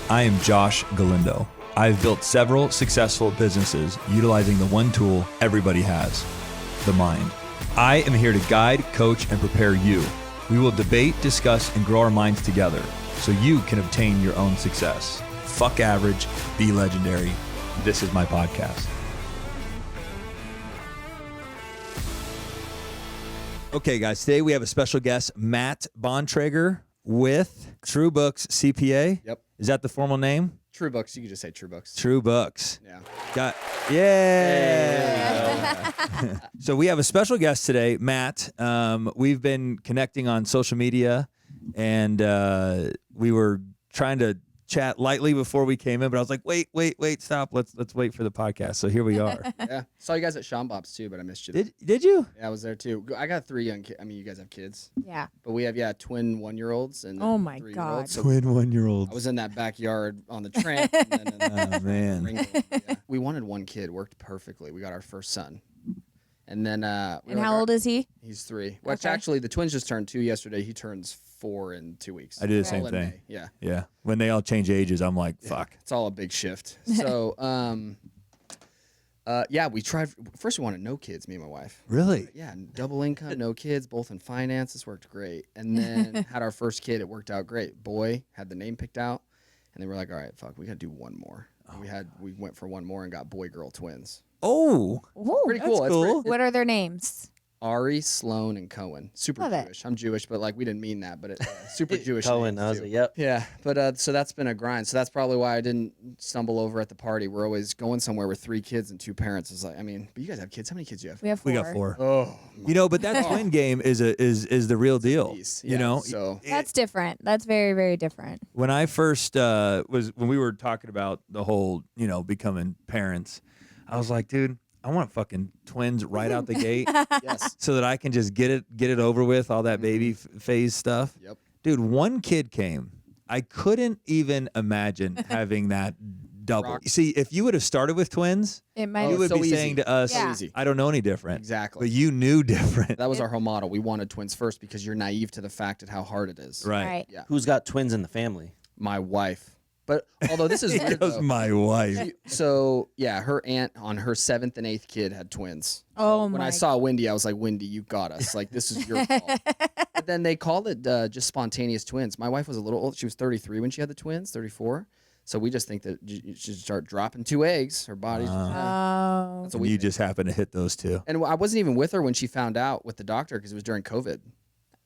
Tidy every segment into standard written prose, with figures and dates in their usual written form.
I am Josh Galindo. I've built several successful businesses utilizing the one tool everybody has, the mind. I am here to guide, coach, and prepare you. We will debate, discuss, and grow our minds together so you can obtain your own success. Fuck average, be legendary. This is my podcast. Okay, guys, today we have a special guest, Matt Bontrager with True Books CPA. Yep. Is that the formal name? True Books. You could just say True Books. True Books. Yeah. Yeah. So we have a special guest today, Matt. We've been connecting on social media, and we were trying to chat lightly before we came in, but I was like, wait, stop. Let's wait for the podcast. So here we are. Yeah. Saw you guys at Sean Bob's too, but I missed you. Did you? Yeah, I was there too. I got 3 young kids. I mean, you guys have kids. Yeah. But we have, twin 1-year-olds and Oh my 3-year-olds. God. So Twin I 1-year-olds. was in that backyard on the tramp. And then Oh, man. Yeah. We wanted 1 kid. Worked perfectly. We got our first son. And then And how old is he? He's 3. Which Okay. actually, the twins just turned 2 yesterday. He turns 4 in 2 weeks. I did the All same in thing. May. Yeah. Yeah. When they all change ages, I'm like, fuck. It's all a big shift. So, we tried. First, we wanted no kids, me and my wife. Really? Yeah, double income, no kids, both in finance. This worked great. And then had our first kid. It worked out great. Boy, had the name picked out. And they were like, all right, fuck, we got to do 1 more. We went for 1 more and got boy-girl twins. Oh. Ooh, Pretty that's cool. cool. what are their names? Ari, Sloan, and Cohen. Super Love it. Jewish. I'm Jewish, but we didn't mean that. But it super Jewish. Cohen, names, I was too. like, yep. Yeah, but so that's been a grind. So that's probably why I didn't stumble over at the party. We're always going somewhere with 3 kids and 2 parents. It's like, I mean, but you guys have kids. How many kids do you have? We have 4. We got 4. Oh, But that twin game is the real deal. piece. You Yeah, know? so That's different. That's very, very different. When I first when we were talking about the whole, becoming parents, I was like, dude, I want fucking twins right out the gate yes. so that I can just get it over with, all that baby phase stuff. Yep. Dude, 1 kid came. I couldn't even imagine having that double. Rock. See, if you would have started with twins, It might. you would so be easy. saying to us, Yeah. Easy. I don't know any different. Exactly. But you knew different. That was our whole model. We wanted twins first because you're naive to the fact of how hard it is. Right. Yeah. Who's got twins in the family? My wife. But although this is He weird, goes, though, my wife. so yeah, her aunt on her 7th and 8th kid had twins. Oh When my. I saw Wendy, I was like, Wendy, you got us. Like, this is your fault. But then they called it just spontaneous twins. My wife was a little old. She was 33 when she had the twins, 34. So we just think that you should start dropping 2 eggs. Her body's just, Oh. that's what And we you think. just happen to hit those 2. And I wasn't even with her when she found out with the doctor because it was during COVID.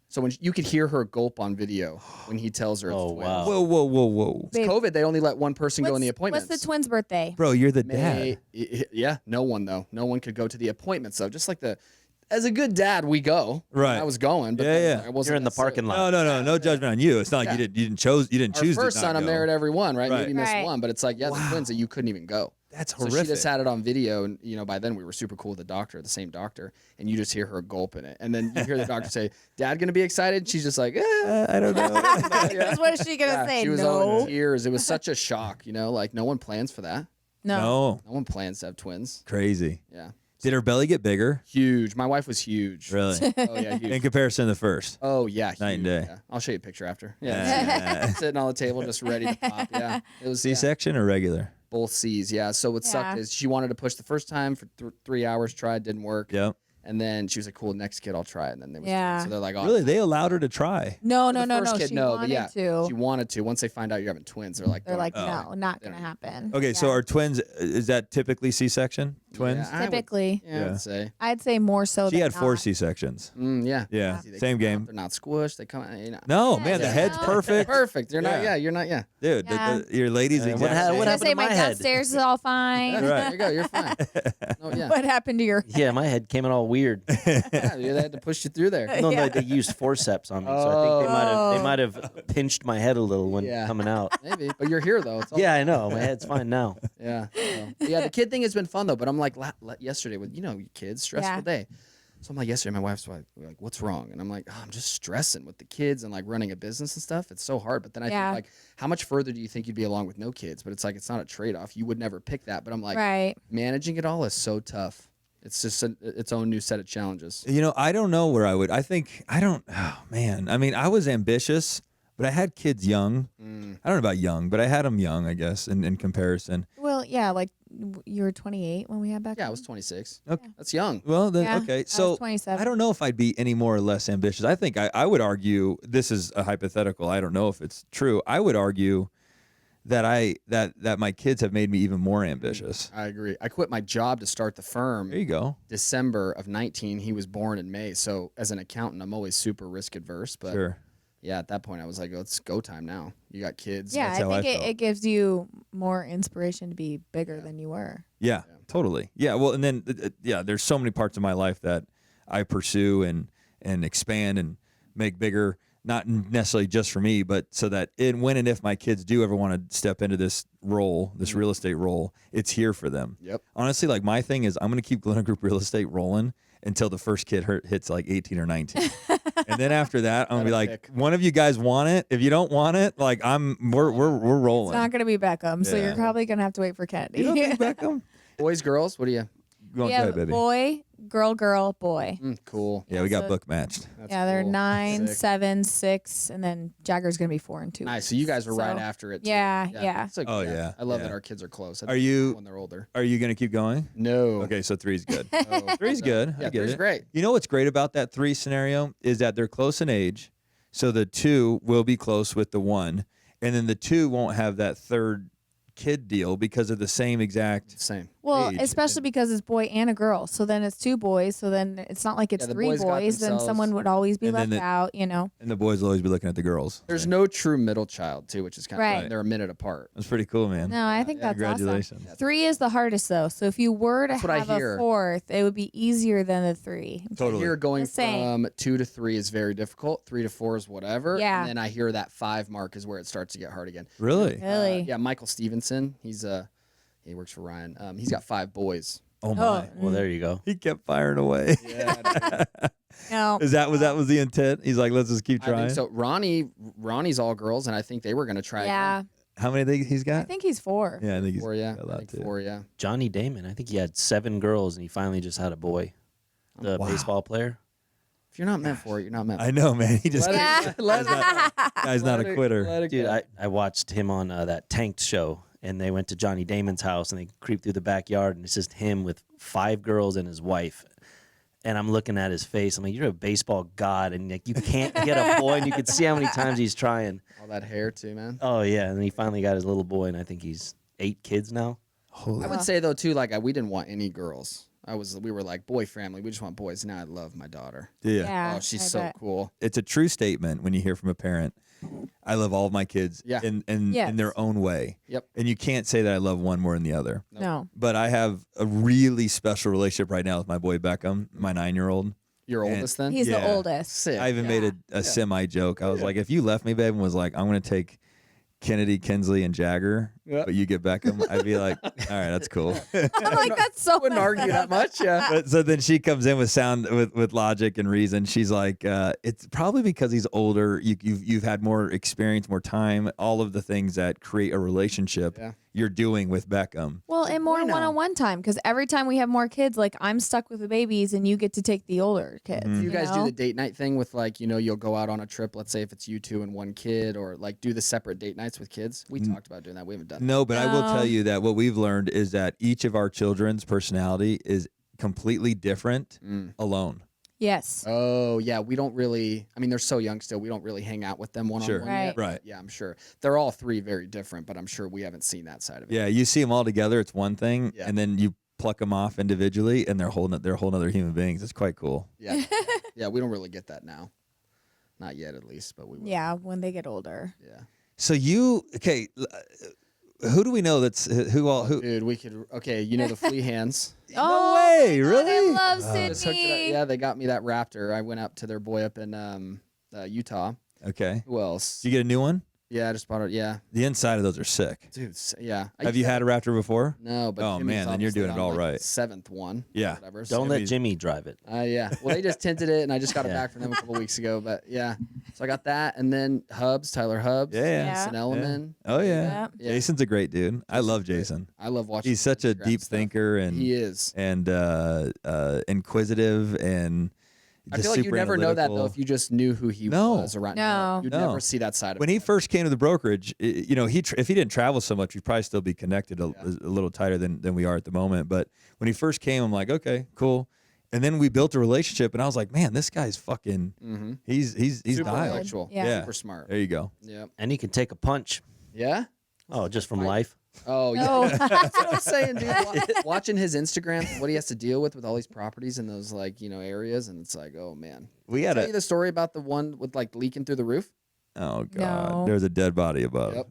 So when you could hear her gulp on video when he tells her it's Oh, twins. wow. Whoa. It's COVID, they only let 1 person go in the appointments. What's the twins' birthday? Bro, you're the dad. Yeah, no one though. No one could go to the appointments though. Just like as a good dad, we go. Right. I was going, but Yeah, then yeah. I wasn't You're in the necessarily- parking lot. No judgment on you. It's not like Yeah. you didn't choose Our to first not son, I'm go. there at every one, right? Right. Maybe missed Right. 1, but it's like, the twins that you couldn't even go. That's So horrific. she just had it on video, and by then we were super cool with the doctor, the same doctor, and you just hear her gulp in it, and then you hear the doctor say, "Dad, gonna be excited?" She's just like, I don't know. Because what is she gonna Yeah, say? she was all in No. tears. It was such a shock, like no one plans for that. No. No. No one plans to have twins. Crazy. Yeah, Did her belly get bigger? huge. My wife was huge. Really? Oh yeah, huge. In comparison to the first? Oh yeah, Night and huge. day. Yeah. I'll show you a picture after. Yeah. Sitting on the table, just ready to pop. Yeah, it was C-section or regular? both C's. Yeah. So what sucked Yeah. is she wanted to push the first time for 3 hours, tried, didn't work. Yep. And then she was like, "Cool, next kid, I'll try it." And then they was Yeah. so they're like, "Oh, Really? They allowed her to try? No. the first kid, She no, wanted but yeah, to. she wanted to. Once they find out you're having twins, they're like, They're like, Oh. no, not They gonna don't- happen. Okay, so Yeah. are twins, is that typically C-section? Twins? Yeah, I would- typically, yeah, Yeah. I'd say. I'd say more so. She than had 4 not. C-sections. Yeah. Yeah, Easy. They same come out, game. They're not squished. They come out. No, Yeah, man, the yeah. head's No. perfect. Perfect. You're not. Yeah. Yeah, you're not. Yeah. Dude, Yeah. your lady's What exact ha- same. what I was happened gonna say to my my head? downstairs is all fine. Right. There you go. You're fine. Oh yeah. What happened to your? Yeah, my head came in all weird. Yeah, they had to push you through there. No, Yeah. they used forceps on me, so I think they might have pinched my head a little when Yeah. coming out. Maybe, but you're here though. It's all, Yeah, I know. My head's fine now. yeah. So, yeah, the kid thing has been fun though. But I'm like yesterday with kids, stressful Yeah. day. So I'm like yesterday, my wife's like, "What's wrong?" And I'm like, "Oh, I'm just stressing with the kids and like running a business and stuff. It's so hard." But then I Yeah. think like, how much further do you think you'd be along with no kids? But it's like it's not a trade off. You would never pick that. But I'm like, Right. managing it all is so tough. It's just its own new set of challenges. I don't know where I would. I think, I don't, oh man. I mean, I was ambitious, but I had kids young. Mm. I don't know about young, but I had them young, I guess, in comparison. Well, yeah, like you were 28 when we had back. Yeah, I was 26. Okay. That's young. Well, then, Yeah, okay. I was So 27. I don't know if I'd be any more or less ambitious. I think I would argue, this is a hypothetical. I don't know if it's true. I would argue that that my kids have made me even more ambitious. I agree. I quit my job to start the firm. There you go. December of 19. He was born in May. So as an accountant, I'm always super risk adverse. But Sure. yeah, at that point, I was like, it's go time now. You got kids. Yeah, That's how I I think felt. it gives you more inspiration to be bigger than you were. Yeah, totally. Yeah. Well, and then yeah, there's so many parts of my life that I pursue and expand and make bigger. Not necessarily just for me, but so that when and if my kids do ever want to step into this role, this real estate role, it's here for them. Yep. Honestly, like my thing is I'm going to keep Glenna Group Real Estate rolling until the first kid hits like 18 or 19. And then after that, I'm going to be like, pick. one of you guys want it? If you don't want it, like we're rolling. It's not going to be Beckham, so Yeah. you're probably going to have to wait for Kennedy. You don't think Beckham? Boys, girls, what do you? Go on, we have baby. boy, girl, boy. Cool. Yeah, we got so- book matched. That's Yeah, they're cool. 9, Sick. 7, 6, and then Jagger's going to be 4 and 2. Nice. So you guys were right So- after it. Too. Yeah, yeah. It's like, Oh, yeah, I love yeah. that our kids are close. I Are think you- when they're older? Are you going to keep going? No. Okay, so 3's good. No. 3's good. I Yeah, get 3's it. great. You know what's great about that 3 scenario is that they're close in age, so the 2 will be close with the 1, and then the 2 won't have that third kid deal because of the same exact. Same. Well, age. especially because it's boy and a girl. So then it's 2 boys. So then it's not like it's Yeah, the 3 boys got boys. Then themselves- someone would always be And then left out, you know. And the boys will always be looking at the girls. There's no true middle child too, which is kind Right. of they're a minute apart. That's pretty cool, man. No, I think that's awesome. Congratulations. 3 is the hardest though. So if you were to That's what I have a hear. 4th, it would be easier than the 3. Totally. Here going Just saying. from 2 to 3 is very difficult. 3 to 4 is whatever. Yeah. And then I hear that 5 mark is where it starts to get hard again. Really? Really? Yeah, Michael Stevenson. He works for Ryan. He's got 5 boys. Oh my. Oh, Well, there you go. He kept firing away. Yeah. no. Was that was the intent? He's like, let's just keep I trying. think so. Ronnie's all girls, and I think they were gonna try. Yeah. How many he's I got? think he's 4. Yeah, I think he's 4, yeah. got a I lot think too. 4, yeah. Johnny Damon, I think he had 7 girls and he finally just had a boy. The Wow. baseball player. If you're not meant for it, you're not meant. I know, man. He just Yeah. guy's not a quitter. Dude, I watched him on that Tanked show, and they went to Johnny Damon's house, and they creeped through the backyard, and it's just him with 5 girls and his wife. And I'm looking at his face. I'm like, you're a baseball god, and like you can't get a boy, and you can see how many times he's trying. All that hair too, man. Oh yeah, and then he finally got his little boy, and I think he's 8 kids now. Holy. I would say though too, like we didn't want any girls. We were like boy family. We just want boys. Now I love my daughter. Yeah. Yeah. Oh, she's I so bet. cool. It's a true statement when you hear from a parent. I love all of my kids Yeah. in Yes. their own way. Yep. And you can't say that I love one more than the other. No. But I have a really special relationship right now with my boy Beckham, my 9-year-old. Your And oldest then? He's Yeah. the oldest. Sick. I even Yeah. made a semi joke. I was like, if you left me, babe, and was like, I'm going to take Kennedy, Kinsley, and Jagger, Yeah. but you get Beckham, I'd be like, all right, that's cool. I'm like, that's so Wouldn't argue that much. Yeah. But so then she comes in with logic and reason. She's like, it's probably because he's older. You've had more experience, more time, all of the things that create a relationship. Yeah. You're doing with Beckham. Well, and more Why not? one-on-one time because every time we have more kids, like I'm stuck with the babies and you get to take the older kids. Mhm. You guys do know? the date night thing with like, you'll go out on a trip. Let's say if it's you 2 and 1 kid, or like do the separate date nights with kids. We talked about doing that. We haven't done that. No, but I will No. tell you that what we've learned is that each of our children's personality is completely different alone. Yes. Oh yeah, we don't really. I mean, they're so young still. We don't really hang out with them one on Sure. one. Right. Right. Yeah, I'm sure they're all 3 very different, but I'm sure we haven't seen that side of it. Yeah, you see them all together, it's one thing, Yeah. and then you pluck them off individually, and they're whole other human beings. It's quite cool. Yeah, yeah. We don't really get that now. Not yet, at least, but we will. Yeah, when they get older. Yeah. So who do we know that's who? Dude, we could. Okay, the flea hands. No way, God, really? I love Just hooked it up. Sydney. Yeah, they got me that raptor. I went up to their boy up in Utah. Okay. Who else? Did you get a new one? Yeah, I just bought it. Yeah, The inside of those are sick. dude. Yeah. Have you had a Raptor before? No, but Oh, Jimmy's man, then you're obviously doing it on, all like, right. 7th one. Yeah. Whatever. Don't let Jimmy's- Jimmy drive it. Yeah. Well, they just tinted it, and I just got it Yeah. back from them a couple weeks ago. But yeah, so I got that, and then Tyler Hubbs. Yeah, yeah. Jason Elliman. Oh yeah. Yeah. Yeah. Jason's a great dude. I love great. Jason. I love watching. He's such a Instagram deep stuff. thinker and He is. inquisitive and I feel like you never know that though if you just knew who he was around. No. You'd No. never see that side of When him. he first came to the brokerage, if he didn't travel so much, we'd probably still be connected a little tighter than we are at the moment. But when he first came, I'm like, okay, cool. And then we built a relationship, and I was like, man, this guy's fucking. He's Super dialed. intellectual. Yeah. Super smart. There you go. Yeah. And he can take a punch. Yeah. Oh, just from life. Oh yeah. Oh. That's what I'm saying, dude. Watching his Instagram, what he has to deal with all these properties in those areas, and it's like, oh man. We had Tell you the story about the one with leaking through the roof. Oh god, No. there's a dead body above. Yep.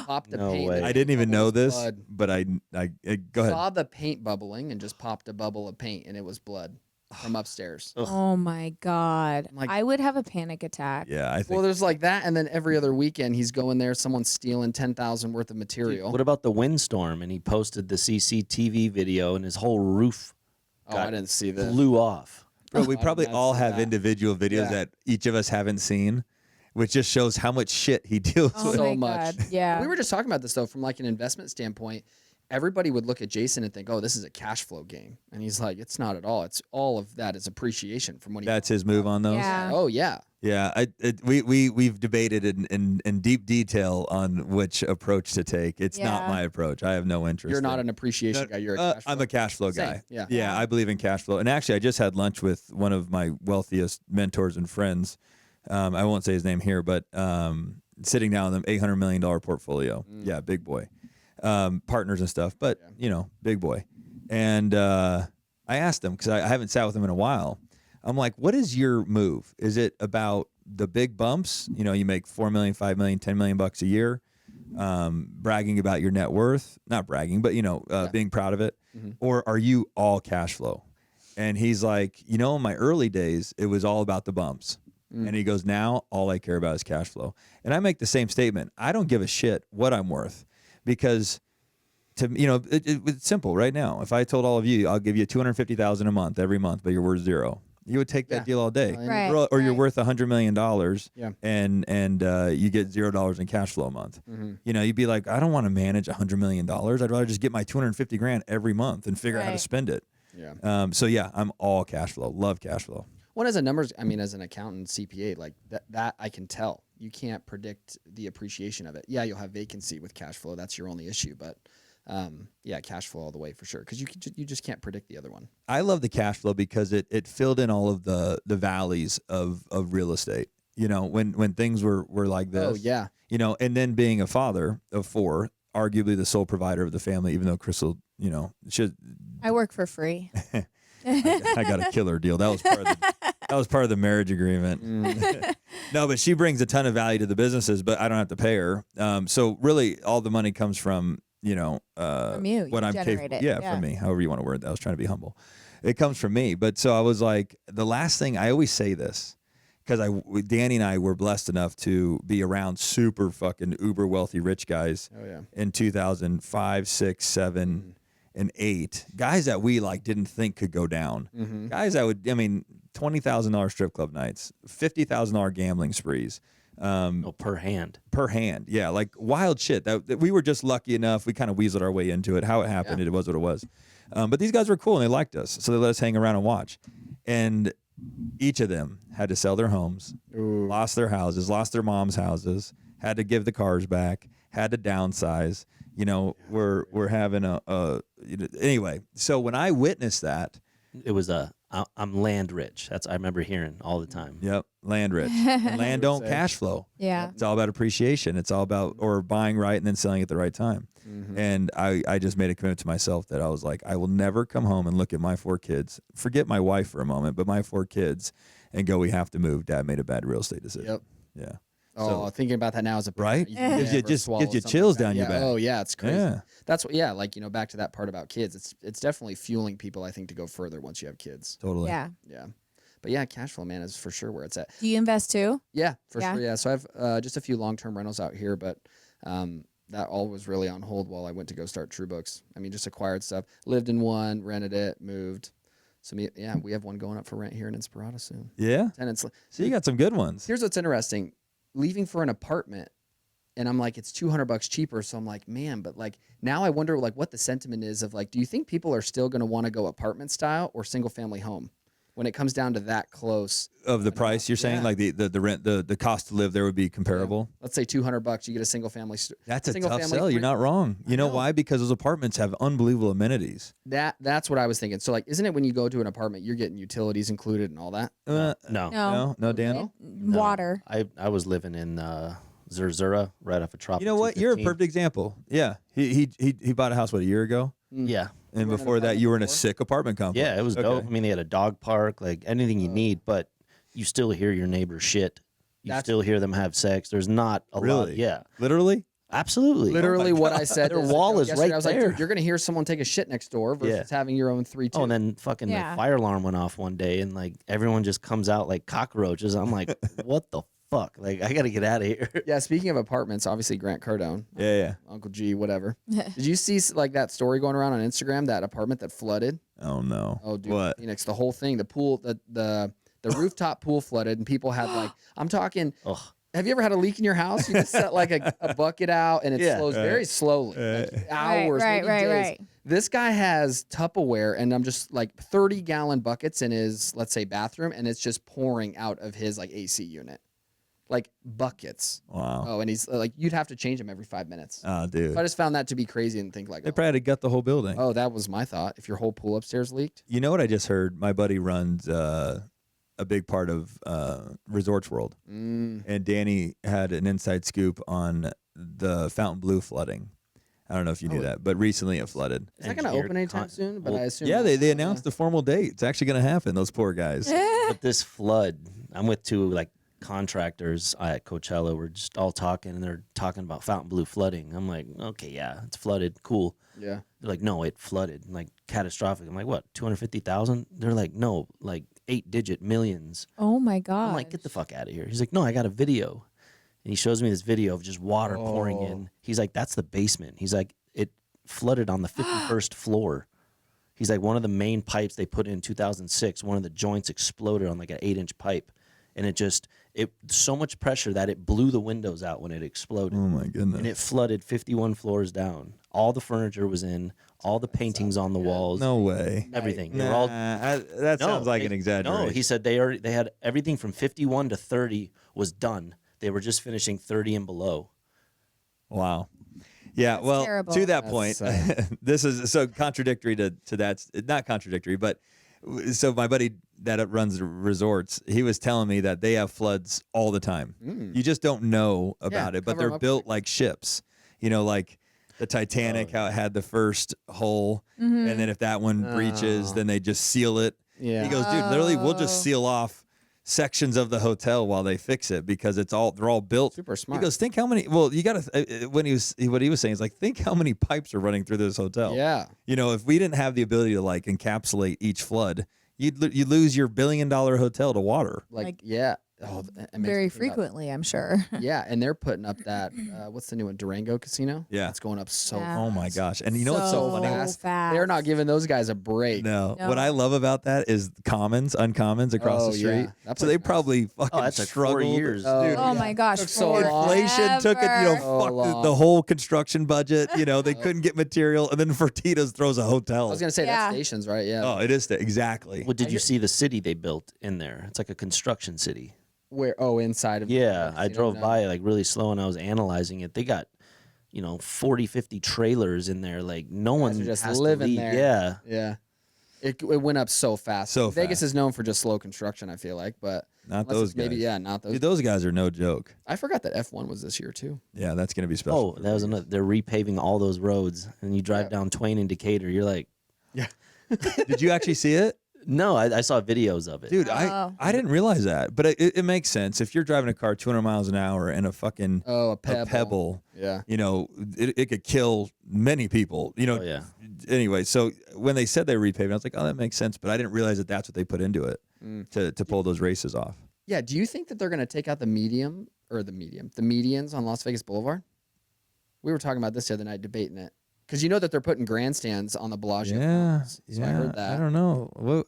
Popped the No paint. way. the I didn't even bubble know was this, blood. but I go ahead. Saw the paint bubbling and just popped a bubble of paint, and it was blood from upstairs. Oh my God. Like- I would have a panic attack. Yeah, I think. Well, there's like that, and then every other weekend he's going there. Someone's stealing 10,000 worth of material. What about the windstorm? And he posted the CCTV video, and his whole roof Oh, I didn't see that. blew off. Bro, we I probably did not all see have that. individual videos Yeah. that each of us haven't seen, which just shows how much shit he deals Oh with. So my much. God. Yeah. We were just talking about this though, from like an investment standpoint. Everybody would look at Jason and think, "Oh, this is a cash flow game," and he's like, "It's not at all. It's all of that is appreciation from when he." That's his move on those. Yeah. Oh yeah. Yeah, we've debated in deep detail on which approach to take. It's not Yeah. my approach. I have no interest. You're not in. an appreciation guy. You're a cash flow. I'm a cash flow Same, guy. yeah. yeah, I believe in cash flow. And actually, I just had lunch with one of my wealthiest mentors and friends. I won't say his name here, but sitting down with him, $800 million portfolio. Yeah, big boy. Partners and stuff, but big boy. And I asked him, because I haven't sat with him in a while. I'm like, what is your move? Is it about the big bumps? You make $4 million, $5 million, $10 million bucks a year, bragging about your net worth, not bragging, but being proud of it. Or are you all cash flow? And he's like, in my early days, it was all about the bumps. And he goes, now all I care about is cash flow. And I make the same statement. I don't give a shit what I'm worth, because it's simple right now. If I told all of you, I'll give you $250,000 a month every month, but you're worth zero, you would take that deal all day. Right. Or you're right. worth $100 million, Yeah. and you get $0 in cash flow a month. You'd be like, I don't want to manage $100 million. I'd rather just get my 250 grand every month and figure out how to Right. spend it. Yeah. So yeah, I'm all cash flow. Love cash flow. Well, as a numbers, as an accountant, CPA, like that I can tell. You can't predict the appreciation of it. Yeah, you'll have vacancy with cash flow. That's your only issue. But cash flow all the way for sure, because you just can't predict the other one. I love the cash flow because it filled in all of the valleys of real estate. When things were like this. Oh yeah. And then being a father of four, arguably the sole provider of the family, even though Crystal, should. I work for free. I got a killer deal. That was part of the marriage agreement. No, but she brings a ton of value to the businesses, but I don't have to pay her. So really, all the money comes from From you. what You I'm generate capable. it. Yeah, from me. However you want to word that. I was trying to be humble. It comes from me. But so I was like, the last thing I always say this, because Danny and I were blessed enough to be around super fucking uber wealthy rich guys. Oh yeah. In 2005, 6, 7, and 8, guys that we didn't think could go down. Guys that would, $20,000 strip club nights, $50,000 gambling sprees. Per hand. Per hand. Yeah, like wild shit. That we were just lucky enough. We kind of weaseled our way into it. How it happened, it was what it was. But these guys were cool and they liked us. So they let us hang around and watch. And each of them had to sell their homes, lost their houses, lost their mom's houses, had to give the cars back, had to downsize. We're having anyway. So when I witnessed that, It was I'm land rich. I remember hearing all the time. yep, land rich. And land don't cash flow. Yeah. It's all about appreciation. It's all about or buying right and then selling at the right time. And I just made a commitment to myself that I was like, I will never come home and look at my 4 kids, forget my wife for a moment, but my 4 kids, and go, we have to move. Dad made a bad real estate decision. Yep. Yeah. Oh, thinking about that now as a parent, Right? you can Gives you never just swallow gives you something chills like that. down your Yeah. back. Oh yeah, it's crazy. Yeah. That's what back to that part about kids. It's definitely fueling people, I think, to go further once you have kids. Totally. Yeah. Yeah. But yeah, cash flow, man, is for sure where it's at. Do you invest too? Yeah, for Yeah. sure. Yeah. So I have just a few long-term rentals out here, but that all was really on hold while I went to go start True Books. Just acquired stuff, lived in one, rented it, moved. So we have one going up for rent here in Inspirata soon. Yeah. Tenants. So you got some good ones. Here's what's interesting. Leaving for an apartment, and I'm like, it's $200 cheaper. So I'm like, man, but now I wonder what the sentiment is of do you think people are still going to want to go apartment style or single family home? when it comes down to that close Of the price, you're saying Yeah. like the rent, the cost to live there would be comparable. let's say $200, you get a single family. That's a single tough family sell. You're three- not wrong. You know know. why? Because those apartments have unbelievable amenities. That's what I was thinking. So like, isn't it when you go to an apartment, you're getting utilities included and all that? No. No, Dan. No? Water. I was living in Zerzura, right off of Trop. You know what? You're a perfect example. Yeah, he bought a house a year ago, Yeah. and You were in an before that, apartment you were in a before? sick apartment complex. Yeah, it was dope. I mean, they had a dog park, like anything you need, but you still hear your neighbor's shit. You That's- still hear them have sex. There's not a lot. Really? Yeah, Literally. absolutely. Literally, what I said. Their is, wall is yesterday, right I was like, there. dude, you're gonna hear someone take a shit next door versus having your own 3-2. Oh, and then fucking Yeah. the fire alarm went off one day, and like everyone just comes out like cockroaches. I'm like, what the fuck? Like, I gotta get out of here. yeah. Speaking of apartments, obviously Grant Cardone, Yeah. Uncle G, whatever. Did you see like that story going around on Instagram? That apartment that flooded. Oh no. Oh, dude, What? Phoenix, the whole thing, the pool, the rooftop pool flooded, and people had like, I'm talking. Ugh. Have you ever had a leak in your house? You just set like a bucket out, and it Yeah. flows very slowly, like hours, right, maybe right, days. right. This guy has Tupperware, and I'm just like 30-gallon buckets in his, let's say, bathroom, and it's just pouring out of his like AC unit, like buckets. Wow. Oh, and he's like, you'd have to change them every 5 minutes. Oh, dude. So I just found that to be crazy and think like, They probably had to gut the whole building. oh, that was my thought. If your whole pool upstairs leaked, You know what I just heard? My buddy runs a big part of Resorts World, and Danny had an inside scoop on the Fontainebleau flooding. I don't know if you knew that, but recently it flooded. is that going to Engineered open anytime con- soon? But well, I assume Yeah, not. they announced the formal date. It's actually going to happen. Those poor guys. But this flood, I'm with two like contractors at Coachella. We're just all talking, and they're talking about Fontainebleau flooding. I'm like, okay, yeah, it's flooded, cool. Yeah. They're like, no, it flooded, like catastrophic. I'm like, what, 250,000? They're like, no, like 8-digit millions. Oh my god. I'm like, get the fuck out of here. He's like, no, I got a video. And he shows me this video of just water pouring in. He's like, that's the basement. He's like, it flooded on the 51st floor. He's like, one of the main pipes they put in 2006, one of the joints exploded on like an 8-inch pipe. And it so much pressure that it blew the windows out when it exploded. Oh my goodness. And it flooded 51 floors down. All the furniture was in, all the paintings on the walls, No way. everything. They Nah, were all that sounds like an exaggeration. No, he said they had everything from 51 to 30 was done. They were just finishing 30 and below. Wow. Yeah, well, terrible. to that That's point, sad. this is so contradictory to that. Not contradictory, but so my buddy that runs resorts, he was telling me that they have floods all the time. You just don't know about it, but cover 'em they're up built quick. like ships. You know, like the Titanic, how it had the first hole, and then if that one breaches, then they just seal it. Yeah. He goes, dude, literally, we'll just seal off sections of the hotel while they fix it because they're all built. Super smart. He goes, think how many. Well, you got to. What he was saying is like, think how many pipes are running through this hotel. Yeah. You know, if we didn't have the ability to like encapsulate each flood, you'd lose your $1 billion hotel to water. Like yeah. Oh, it makes me Very think about- frequently, I'm sure. Yeah, and they're putting up that what's the new one, Durango Casino? Yeah. it's going up so Yeah. Oh my gosh! And you know what's so funny? fast. fast. They're not giving those guys a break. No. No. What I love about that is uncommons across Oh, the yeah. street. That So place they is nice. probably fucking Oh, that's like 4 struggled. years. Dude, Oh my gosh. Took so long. inflation took it, forever. So fucked long. the whole construction budget. You know, they couldn't get material, and then Fertitta's throws a hotel. I was gonna say Yeah. that stations, right? Yeah. Oh, it is exactly. What did you see the city they built in there? It's like a construction city. Where? Oh, inside of. Yeah, the I casino? drove No. by like really slow and I was analyzing it. They got, 40, 50 trailers in there. Like no one Guys are just has living to leave. there. Yeah. Yeah. It went up so fast. So Vegas fast. is known for just slow construction. I feel like, but Not unless those it's maybe guys. yeah, not those. Dude, those guys are no joke. I forgot that F1 was this year too. Yeah, that's gonna be special. Oh, that was another. They're repaving all those roads, and you drive Yeah. down Twain and Decatur. You're like, Did you actually see it? no, I saw videos of it. Dude, Oh. I didn't realize that, but it makes sense. If you're driving a car 200 miles an hour and a fucking Oh, a a pebble. pebble, Yeah. it could kill many people. Oh, yeah. Anyway, so when they said they were repaving, I was like, oh, that makes sense, but I didn't realize that that's what they put into it to pull those races off. Yeah. Do you think that they're gonna take out the medians on Las Vegas Boulevard? We were talking about this the other night, debating it, because you know that they're putting grandstands on the Bellagio. Yeah, grounds. So I heard that. I don't know. Well,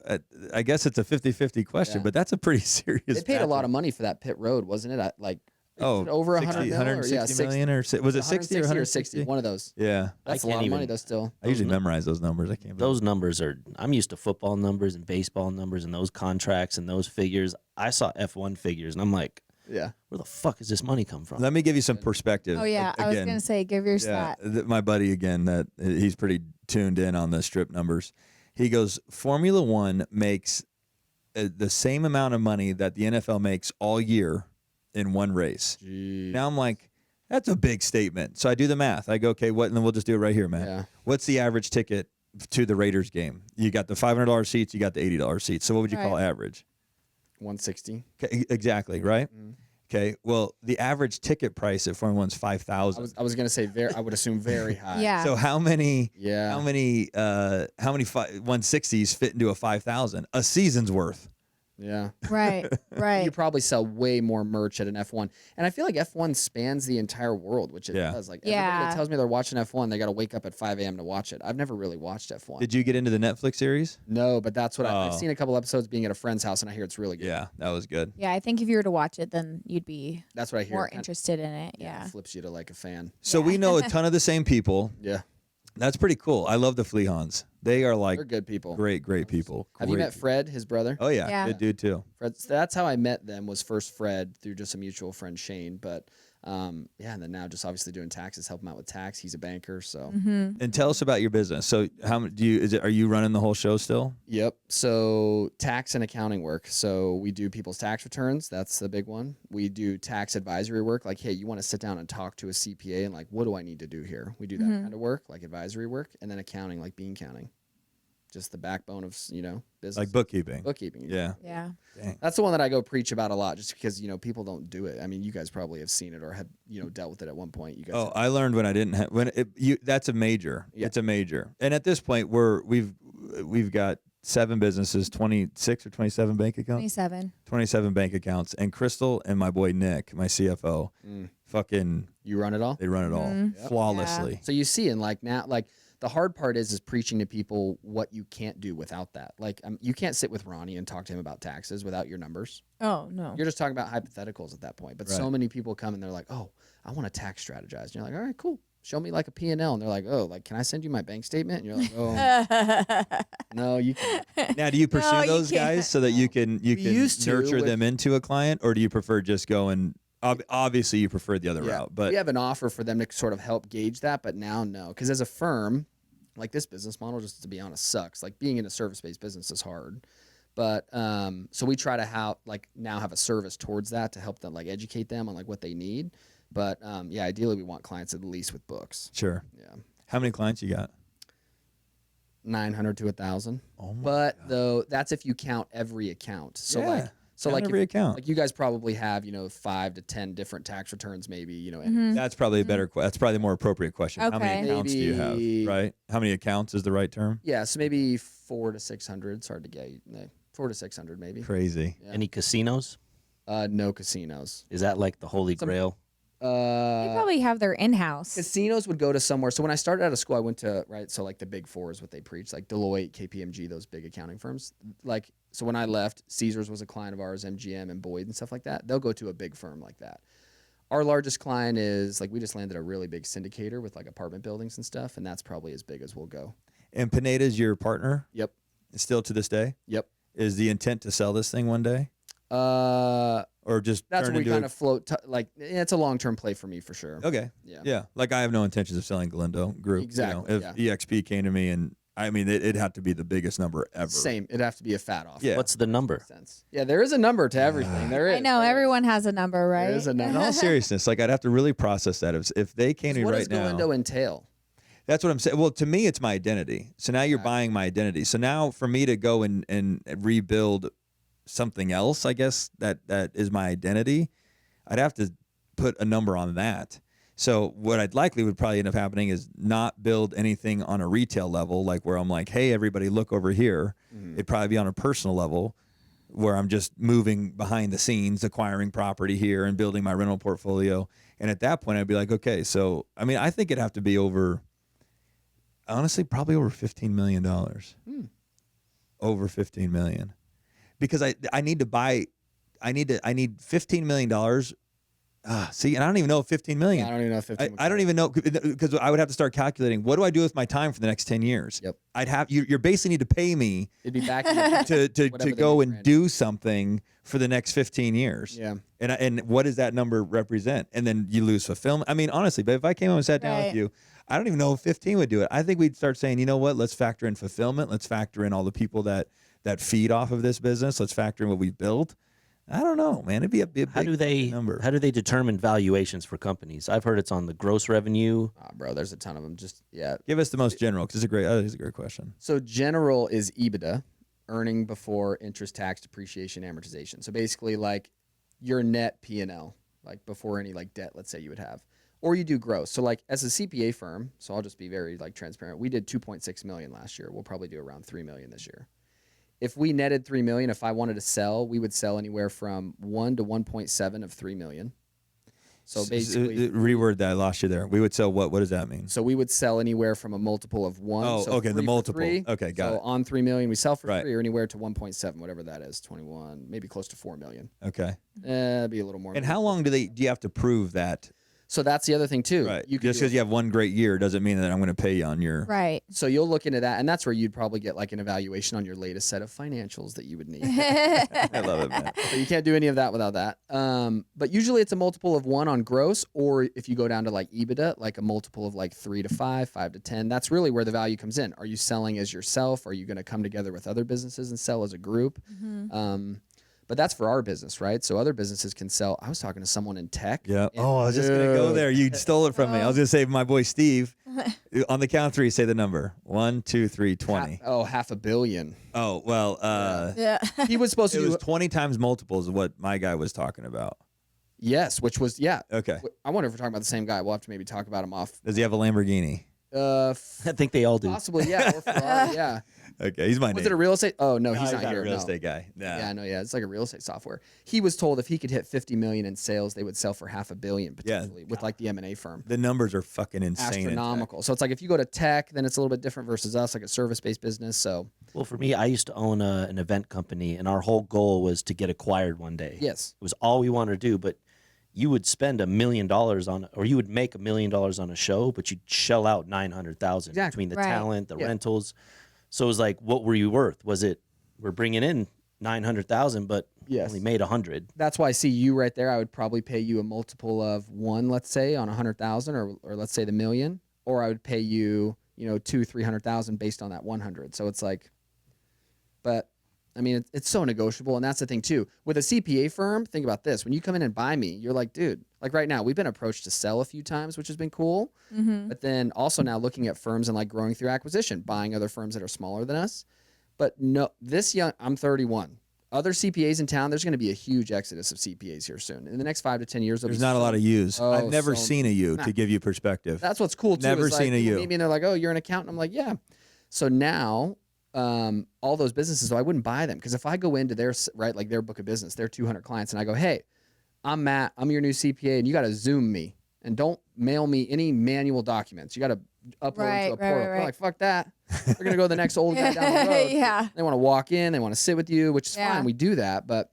I guess it's a 50-50 question, Yeah. but that's a pretty serious. They paid a lot battle. of money for that pit road, wasn't it? Like Oh, over 100 60, mil or, 160 million or was it 60 or 160? One of those. Yeah. That's a can't lot of money even- though. Still, I usually memorize those numbers. I can't. Those numbers are. I'm used to football numbers and baseball numbers and those contracts and those figures. I saw F1 figures and I'm like, yeah. where the fuck does this money come from? Let me give you some perspective. Oh yeah, I was Again, gonna say give your stat. my buddy again, that he's pretty tuned in on the strip numbers. He goes, Formula One makes the same amount of money that the NFL makes all year in one race. Jeez. Now I'm like, that's a big statement. So I do the math. I go, okay, what? And then we'll just do it right here, man. Yeah. What's the average ticket to the Raiders game? You got the $500 seats, you got the $80 seats. So what would you call Right. average? 160. Okay, exactly, right? Mm. Okay, well, the average ticket price at Formula One's $5,000. I was gonna say I would assume very high. Yeah. So how many? Yeah. How many 160s fit into a 5,000? A season's worth. Yeah. Right. Right. You probably sell way more merch at an F1. And I feel like F1 spans the entire world, which it Yeah. does. Like everybody Yeah. that tells me they're watching F1, they got to wake up at 5 a.m. to watch it. I've never really watched F1. Did you get into the Netflix series? No, but that's what I've Oh. seen a couple episodes being at a friend's house, and I hear it's really good. Yeah, that was good. Yeah, I think if you were to watch it, then you'd be That's what I hear. more It kinda- interested in it. It Yeah. flips you to like a fan. So we know a ton of the same people. Yeah. That's pretty cool. I love the Fleahons. They are like They're good people. great people. Have you Great met Fred, his brother? Oh yeah, Yeah. good dude too. Fred, that's how I met them, was first Fred through just a mutual friend, Shane. But yeah, and then now just obviously doing taxes, help him out with tax. He's a banker, so. Mm-hmm. And tell us about your business. So how do you? Are you running the whole show still? Yep. So tax and accounting work. So we do people's tax returns. That's the big one. We do tax advisory work. Like, hey, you want to sit down and talk to a CPA and like, what do I need to do here? We do that kind of work, like advisory work, and then accounting, like bean counting. Just the backbone of, business. Like bookkeeping. Bookkeeping. Yeah. Yeah. Dang. That's the one that I go preach about a lot, just because, people don't do it. I mean, you guys probably have seen it or have, dealt with it at one point. You guys. Oh, I learned when I didn't have that's a major. Yeah. It's a major. And at this point we've got 7 businesses, 26 or 27 bank accounts. 27. 27 bank accounts. And Crystal and my boy Nick, my CFO, fucking You run it all. they run it all Mhm. flawlessly. So you see, and like now, like the hard part is preaching to people what you can't do without that. Like you can't sit with Ronnie and talk to him about taxes without your numbers. Oh no. You're just talking about hypotheticals at that point. But so Right. many people come and they're like, "Oh, I want to tax strategize." And you're like, "All right, cool. Show me like a P&L." And they're like, "Oh, like can I send you my bank statement?" And you're like, "Oh, no, you can't." Now, do you pursue No, you those can't. guys so that you can used to nurture with- them into a client, or do you prefer just going? Obviously, you prefer the other route, but we have an offer for them to sort of help gauge that, but now no, because as a firm, like this business model, just to be honest, sucks. Like being in a service-based business is hard, but so we try to now have a service towards that to help them like educate them on like what they need. But yeah, ideally we want clients at least with books. sure. Yeah, How many clients you got? 900 to 1,000. Oh my But though that's if you count every account. So Yeah, so count like every account. like you guys probably have 5 to 10 different tax returns, maybe Mhm. That's probably a better. That's probably the more appropriate question. How many Okay. accounts do you Maybe- have? Right? How many accounts is the right term? Yeah, so maybe 4 to 600. It's hard to get. 4 to 600 maybe. Crazy. Yeah. Any casinos? No casinos. Is that like the holy Some- grail? They probably have their in-house. Casinos would go to somewhere. So when I started out of school, I went to so like the big four is what they preach, like Deloitte, KPMG, those big accounting firms. Like so when I left, Caesars was a client of ours, MGM and Boyd and stuff like that. They'll go to a big firm like that. Our largest client is like we just landed a really big syndicator with like apartment buildings and stuff, and that's probably as big as we'll go. And Pineda's your partner? Yep. Still to this day? Yep. Is the intent to sell this thing one day, or just That's turn what we into kind of float. It's a long term play for me for sure. Okay. Yeah. Yeah. Like I have no intentions of selling Galindo Group. Exactly, If EXP came to me and I mean, it'd have to be the biggest number ever. Same. It'd have to be a fat offer. Yeah. What's the number? Sense. Yeah, there is a number to everything. There is. I know There is. everyone has a number, right? There is a In number. all seriousness, like I'd have to really process that. If they came to me What right does Galindo now, entail? that's what I'm saying. Well, to me, it's my identity. So now you're buying my identity. So now for me to go and rebuild something else, I guess that is my identity, I'd have to put a number on that. So what I'd likely would probably end up happening is not build anything on a retail level, like where I'm like, hey, everybody, look over here. It'd probably be on a personal level where I'm just moving behind the scenes, acquiring property here and building my rental portfolio. And at that point, I'd be like, okay, so, I mean, I think it'd have to be over, honestly, probably over $15 million. Over $15 million. Because I need to buy, I need $15 million. See, and I don't even know if 15 million. I don't even know if 15 I don't even know because I would have to start calculating what do I do with my time for the next 10 years. Yep. I'd have you're basically need to pay me It'd be back to whatever they go make and granted. do something for the next 15 years. Yeah. And what does that number represent? And then you lose fulfillment. I mean, honestly, but if I came home and sat down with Right. you, I don't even know if 15 would do it. I think we'd start saying, you know what? Let's factor in fulfillment. Let's factor in all the people that feed off of this business. Let's factor in what we built. I don't know, man. It'd be a big How do they number. How do they determine valuations for companies? I've heard it's on the gross revenue. Bro, there's a ton of them. Just yeah. Give us the most general because it's a great question. So general is EBITDA, earning before interest, tax, depreciation, amortization. So basically like your net P&L, like before any like debt, let's say you would have. Or you do gross. So like as a CPA firm, so I'll just be very like transparent. We did 2.6 million last year. We'll probably do around 3 million this year. If we netted 3 million, if I wanted to sell, we would sell anywhere from 1 to 1.7 of 3 million. So basically, reword that. I lost you there. We would sell what? What does that mean? so we would sell anywhere from a multiple of 1. Oh, so okay, the 3 for multiple. 3. Okay, got so it. on 3 million, we sell for Right. 3 or anywhere to 1.7, whatever that is, 21, maybe close to 4 million. Okay. It'd be a little more. And how long do you have to prove that? So that's the other thing too. Right. You could Just do because you have one great year doesn't mean that I'm going to pay you on your. Right. So you'll look into that, and that's where you'd probably get like an evaluation on your latest set of financials that you would need. I love it, man. So you can't do any of that without that. But usually it's a multiple of 1 on gross, or if you go down to like EBITDA, like a multiple of like 3 to 5, 5 to 10. That's really where the value comes in. Are you selling as yourself? Are you going to come together with other businesses and sell as a group? But that's for our business, right? So other businesses can sell. I was talking to someone in tech. Yeah. and Oh, I was just going to go dude, there. You stole it from me. I was going to say my boy Steve. On the count of 3, say the number. 1, 2, 3, 20. $500 million. Oh, well, Yeah. He was supposed to it do was 20 times multiples of what my guy was talking about. yes, which was Okay. I wonder if we're talking about the same guy. We'll have to maybe talk about him off. Does he have a Lamborghini? I think they all do. Possibly, yeah. Or Ferrari, yeah. Okay, he's my Was neighbor. it a real estate? Oh no, No, he's not a here. real no. estate guy. Nah. Yeah, I know. Yeah, it's like a real estate software. He was told if he could hit 50 million in sales, they would sell for $500 million potentially with like the M&A firm. The numbers are fucking insane. in tech. Astronomical. So it's like if you go to tech, then it's a little bit different versus us, like a service-based business. So Well, for me, I used to own an event company, and our whole goal was to get acquired one day. yes, It was all we wanted to do, but you would spend $1 million on, or you would make $1 million on a show, but you'd shell out 900,000 Exactly. between the Right. talent, the Yeah. rentals. So it was like, what were you worth? Was it we're bringing in 900,000, but Yes. only made 100? that's why I see you right there. I would probably pay you a multiple of 1, let's say, on 100,000, or let's say the million, or I would pay you, 200,000-300,000 based on that 100. So it's like, but I mean, it's so negotiable, and that's the thing too. With a CPA firm, think about this: when you come in and buy me, you're like, dude, like right now, we've been approached to sell a few times, which has been cool. But then also now looking at firms and like growing through acquisition, buying other firms that are smaller than us. But no, I'm 31. Other CPAs in town, there's going to be a huge exodus of CPAs here soon. In the next 5 to 10 years, There's not a lot of U's. Oh, I've never so- seen a U Nah. to give you perspective. That's what's cool too. Never is, like, seen a people U. meet me and they're like, "Oh, you're an accountant." I'm like, "Yeah." So now, all those businesses, though, I wouldn't buy them because if I go into their their book of business, their 200 clients, and I go, "Hey, I'm Matt. I'm your new CPA, and you got to Zoom me and don't mail me any manual documents. You got to upload Right, into a right, portal." right, They're right. like, "Fuck that." They're gonna go to the next old guy down the road. Yeah. They want to walk in. They want to sit with you, which is Yeah. fine. We do that, but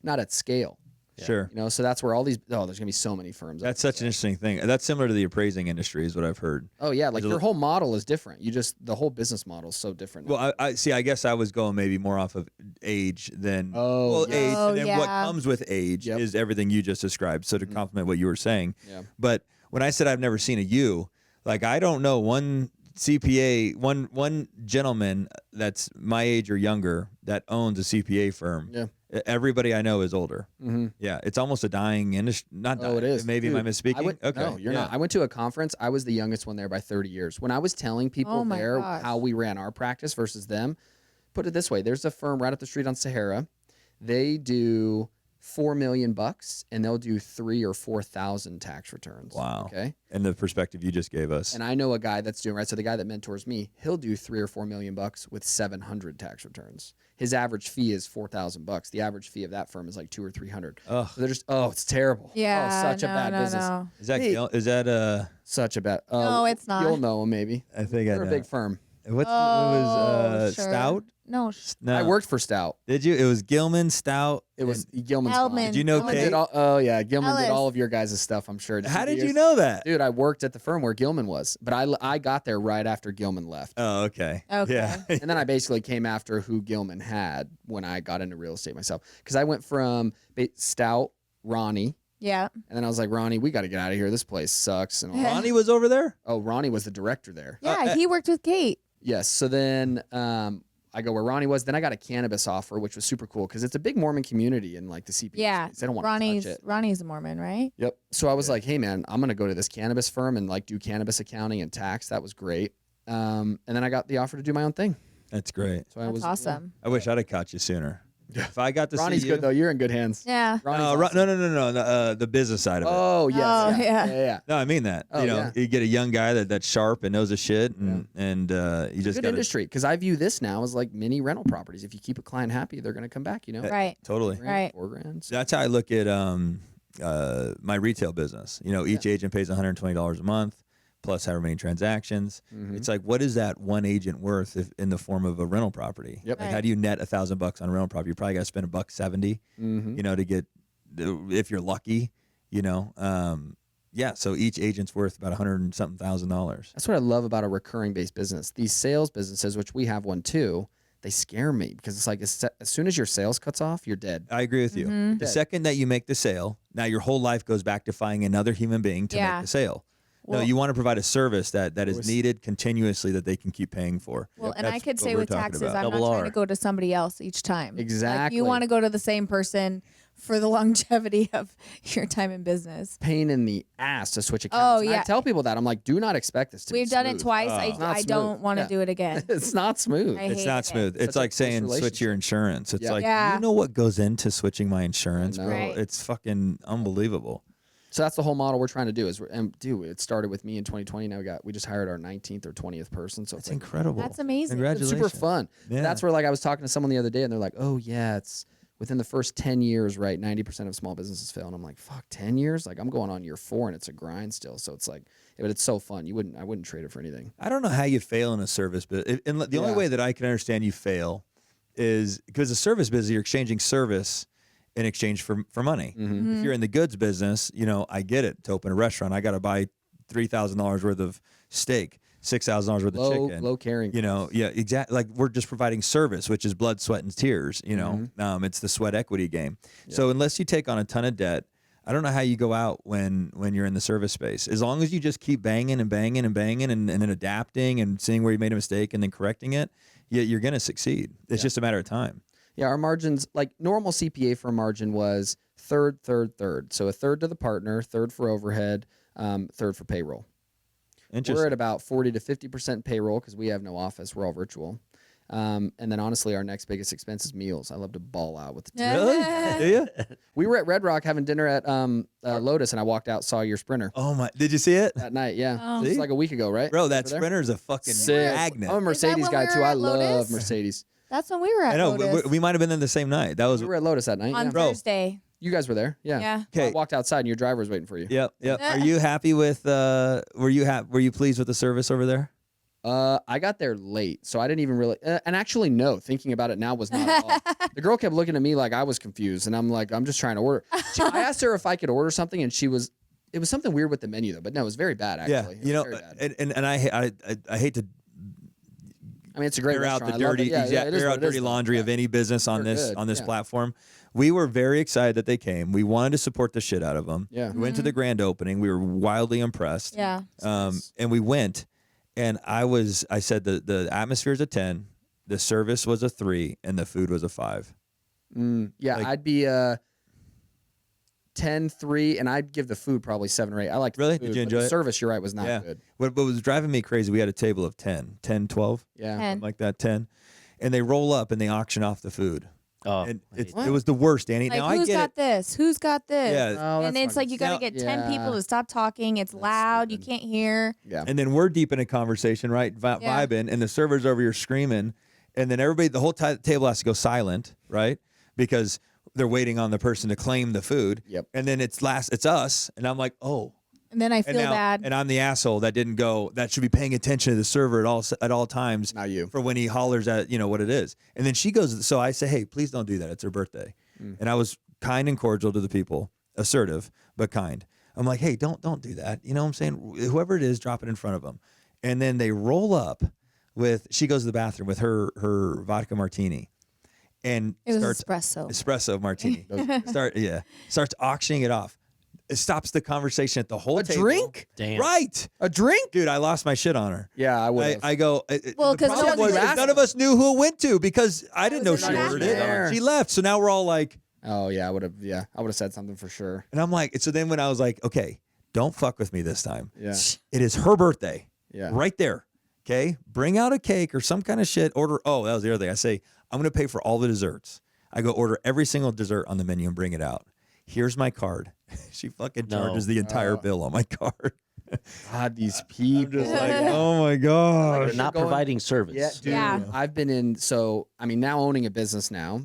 not at scale. Sure. So that's where all these. Oh, there's gonna be so many firms. That's such an interesting thing. That's similar to the appraising industry, is what I've heard. Oh yeah, like There's a- your whole model is different. The whole business model is so different. now. Well, I see. I guess I was going maybe more off of age than Oh, yeah. age, Oh, and then what yeah. comes with age Yep. is everything you just described. So to complement what you were saying, Yeah. but when I said I've never seen a U, like I don't know one CPA, one gentleman that's my age or younger that owns a CPA firm. Yeah. Everybody I know is older. Mm-hmm. Yeah, it's almost a dying industry. Not Oh, dying. it is. Maybe am I Dude, misspeaking? Okay. No, you're yeah. not. I went to a conference. I was the youngest one there by 30 years. When I was telling people Oh my there gosh. how we ran our practice versus them, put it this way: there's a firm right up the street on Sahara. They do $4 million, and they'll do 3,000 or 4,000 tax returns. Wow. Okay. And the perspective you just gave us. And I know a guy that's doing right. So the guy that mentors me, he'll do 3 or 4 million bucks with 700 tax returns. His average fee is $4,000. The average fee of that firm is like 200 or 300. Ugh. So they're just, it's terrible. Yeah. Oh, such a bad business. No. Is that Hey. is that Such a bad. No, it's not. You'll know them maybe. I think I They're a know. big firm. It was sure. Stout. No, No, I worked for Stout. Did you? It was Gilman, Stout. It was Gilman's Hellman. gone. Did you know Gilman Kate? Gilman did Ellis. all of your guys' stuff, I'm sure. How did you years? know that? Dude, I worked at the firm where Gilman was, but I got there right after Gilman left. Oh, okay. Okay. Yeah. And then I basically came after who Gilman had when I got into real estate myself. Because I went from Stout, Ronnie, yeah. and then I was like, Ronnie, we got to get out of here. This place sucks. And all that. Ronnie was over there. Oh, Ronnie was the director there. Yeah, he worked with Kate. Yes. So then I go where Ronnie was. Then I got a cannabis offer, which was super cool because it's a big Mormon community in like the CPA. Yeah. Space. They don't want to touch it. Ronnie's a Mormon, right? Yep. So I was like, hey man, I'm gonna go to this cannabis firm and like do cannabis accounting and tax. That was great. And then I got the offer to do my own thing. That's great. So I That's was awesome. I wish I'd have caught you sooner. If I got to Ronnie's see you, good though. You're in good hands. Yeah. Ronnie's No, awesome. no. The business side of it. Oh yes. Oh, yeah. Yeah. No, I mean that. Oh, you know, yeah. you get a young guy that's sharp and knows his shit, and you just Good got industry because I view this now as like mini rental properties. If you keep a client happy, they're gonna come back. You know. Right. totally. Right. $4,000. So That's how I look at my retail business. You know, each agent pays $120 a month plus however many transactions. Mhm. It's like, what is that one agent worth if, in the form of a rental property? Yep. Like, Right. how do you net $1,000 on a rental property? You probably got to spend $170, Mhm. you know, to get, if you're lucky, you know. Yeah. So each agent's worth about $100 and something thousand. That's what I love about a recurring based business. These sales businesses, which we have one too, they scare me because it's like as soon as your sales cuts off, you're dead. I agree with you. Mhm. The Dead. second that you make the sale, now your whole life goes back to finding another human being to Yeah. make the sale. No, Well- you want to provide a service that is course. needed continuously that they can keep paying for. Well, and That's I could what say we're with talking taxes, about. I'm Double not trying R. to go to somebody else each time. Like, Exactly. you want to go to the same person for the longevity of your time in business. Pain in the ass to switch accounts. Oh, And yeah. I tell people that I'm like, do not expect this to be We've done it smooth. twice. It's not I smooth. don't want to Yeah. do it again. It's not smooth. I It's hated not it. smooth. Such It's a like close saying switch relationship. your insurance. It's Yeah. like, Yeah. you know what goes into switching my insurance, I bro? know. Right. It's fucking unbelievable. So that's the whole model we're trying to do. It started with me in 2020. Now we just hired our 19th or 20th person. So It's it's like, incredible. That's amazing. it's Congratulations. super fun. Yeah. That's where like I was talking to someone the other day, and they're like, "Oh yeah, it's within the first 10 years, right? 90% of small businesses fail." And I'm like, "Fuck, 10 years? Like I'm going on year 4, and it's a grind still." So it's like, but it's so fun. I wouldn't trade it for anything. I don't know how you fail in a service business. And the only Yeah. way that I can understand you fail is because a service business, you're exchanging service in exchange for money. Mm-hmm. If you're in the goods business, you know, I get it. To open a restaurant, I got to buy $3,000 worth of steak, $6,000 worth of chicken. Low carrying. You know, yeah, exactly. Like we're just providing service, which is blood, sweat, and tears. You know, it's the sweat equity game. So unless you take on a ton of debt, I don't know how you go out when you're in the service space. As long as you just keep banging and banging and banging and then adapting and seeing where you made a mistake and then correcting it, you're going to succeed. It's just a matter of time. Yeah, our margins, like normal CPA for a margin was third. So a third to the partner, third for overhead, third for payroll. We're Interesting. at about 40 to 50% payroll because we have no office. We're all virtual. And then honestly, our next biggest expense is meals. I love to ball out with the team. Really? Do you? We were at Red Rock having dinner at Lotus, and I walked out, saw your Sprinter Oh my! Did you see it, that night. Yeah, Oh. it was like a week ago, right? bro? That Over there? Sprinter is a fucking Sick. magnet. I'm a Mercedes when guy we were too. I at love Lotus? Mercedes. That's when we were at I know. Lotus We might have been in the same night. That was. We were at Lotus that night. on Yeah. Bro. Thursday. You guys were there. Yeah. Yeah. I Okay. walked outside, and your driver was waiting for you. Yep. Are you happy with? Were you pleased with the service over there? I got there late, so I didn't even really. And actually, no. Thinking about it now, was not at all. The girl kept looking at me like I was confused, and I'm like, I'm just trying to order. I asked her if I could order something, and it was something weird with the menu though. But no, it was very bad actually. Yeah. It was You know, very bad. and I hate to I mean, it's a great air out restaurant. the I love it. dirty, Yeah, yeah, it is air what out it is, dirty though. laundry Yeah. of any business on They're this good, yeah. platform. We were very excited that they came. We wanted to support the shit out of them. Yeah. We went to the grand opening. We were wildly impressed. Yeah. And we went, and I said the atmosphere is a 10, the service was a 3, and the food was a 5. Yeah, Like- I'd be 10, 3, and I'd give the food probably 7 or 8. I liked the Really? food, Did you but enjoy the it? service, you're right, was not Yeah. good. What was driving me crazy, we had a table of 10, 12, Yeah. And something like that, 10. And they roll up and they auction off the food. Oh, And I hate it that. was the worst, Danny. like, now I who's get got it. this? Who's got this? Yeah. Oh, And that's it's like you got to Now- get 10 people Yeah. to stop talking. It's loud. You stupid. can't hear. Yeah. And then we're deep in a conversation, right? Yeah. Vibing, and the server's over here screaming. And then everybody, the whole table has to go silent, right? Because they're waiting on the person to claim the food. Yep. And then it's us. And I'm like, oh, And then I feel bad. And I'm the asshole that didn't go. That should be paying attention to the server at all times. Not you. For when he hollers at what it is. And then she goes. So I say, hey, please don't do that. It's her birthday. And I was kind and cordial to the people, assertive but kind. I'm like, hey, don't do that. You know what I'm saying? Whoever it is, drop it in front of them. And then they roll up with. She goes to the bathroom with her vodka martini. And It was starts espresso martini. Starts auctioning it off. It stops the conversation at the whole table. Drink? Damn. Right. A drink? Dude, I lost my shit on her. Yeah, I would. I go. Well, the 'cause problem no one was asked. none of us knew who it went to because I didn't know was she in the ordered bathroom. it. She left, so now we're all like, Oh yeah, I would have. Yeah, I would have said something for sure. and I'm like, so then when I was like, okay, don't fuck with me this time. Yeah. It is her birthday. Yeah. Right there. Okay, bring out a cake or some kind of shit. Order. Oh, that was the other thing. I say I'm gonna pay for all the desserts. I go order every single dessert on the menu and bring it out. Here's my card. She fucking charges the entire bill on my card. God, these people. Just like, oh my god. They're not going- providing service. Yeah, dude. Yeah. I've been in. So I mean, now owning a business now,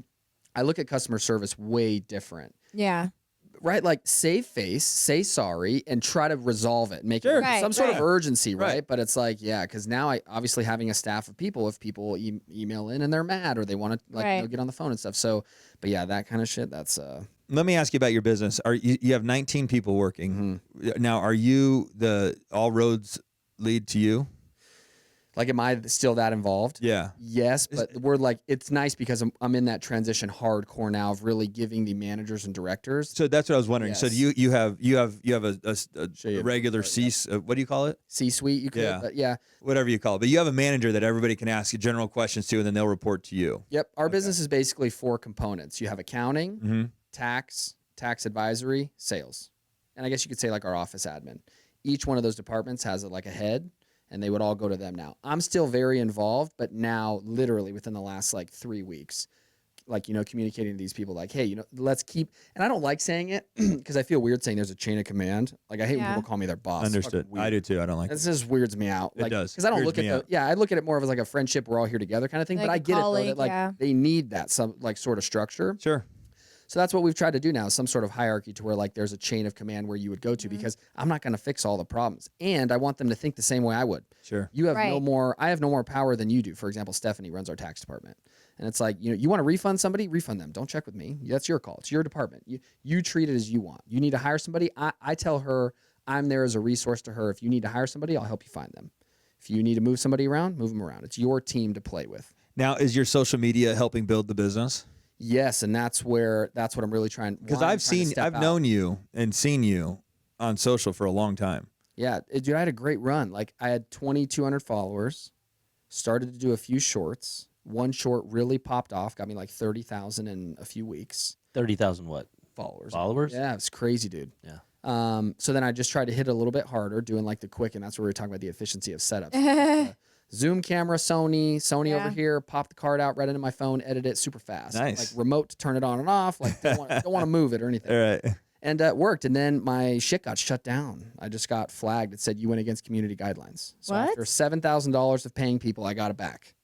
I look at customer service way different. Yeah. Right, like save face, say sorry, and try to resolve it, make Sure. it Right, some sort of right. urgency, right? Right. But it's like, yeah, because now I obviously having a staff of people, if people email in and they're mad or they want to Right. get on the phone and stuff. So, but yeah, that kind of shit. That's Let me ask you about your business. Are you have 19 people working now? Are you all roads lead to you? like, am I still that involved? Yeah. Yes, but we're like, it's nice because I'm in that transition hardcore now of really giving the managers and directors So that's what I was wondering. So Yes. do you have Show you a regular what do you call it? C-suite. You could, Yeah. but yeah. Whatever you call it. But you have a manager that everybody can ask general questions to, and then they'll report to you. Yep. Our business is basically 4 components. You have accounting, Mm-hmm. tax advisory, sales. And I guess you could say like our office admin. Each one of those departments has like a head, and they would all go to them now. I'm still very involved, but now literally within the last like 3 weeks, like, communicating to these people like, hey, let's keep, and I don't like saying it because I feel weird saying there's a chain of command. Like I hate when Yeah. people call me their boss. It's Understood. fucking weird. I do too. I don't like This it. just weirds me out. It Like, does. because I don't Weirds look at me the out. I look at it more of as like a friendship. We're all here together kind of thing. Like but I a get it though colleague, that like yeah. they need that some like sort of structure. Sure. So that's what we've tried to do now, some sort of hierarchy to where like there's a chain of command where you would go to because I'm not going to fix all the problems. And I want them to think the same way I would. Sure. You have I have no more power than you do. For example, Stephanie runs our tax department. And it's like, you want to refund somebody, refund them. Don't check with me. That's your call. It's your department. You treat it as you want. You need to hire somebody. I tell her I'm there as a resource to her. If you need to hire somebody, I'll help you find them. If you need to move somebody around, move them around. It's your team to play with. Now, is your social media helping build the business? Yes, and that's what I'm really trying. Because I've known you and seen you on social for a long time. Yeah, dude, I had a great run. Like I had 2,200 followers. Started to do a few shorts. One short really popped off, got me like 30,000 in a few weeks. 30,000 what? Followers. Followers? Yeah, it's crazy, dude. Yeah. So then I just tried to hit it a little bit harder, doing like the quick, and that's where we were talking about the efficiency of setups. Zoom camera, Sony Yeah. over here, pop the card out right into my phone, edit it super fast. Nice. Like remote to turn it on and off. Like don't want to move it or anything. All right. And it worked. And then my shit got shut down. I just got flagged. It said you went against community guidelines. So What? after $7,000 of paying people, I got it back.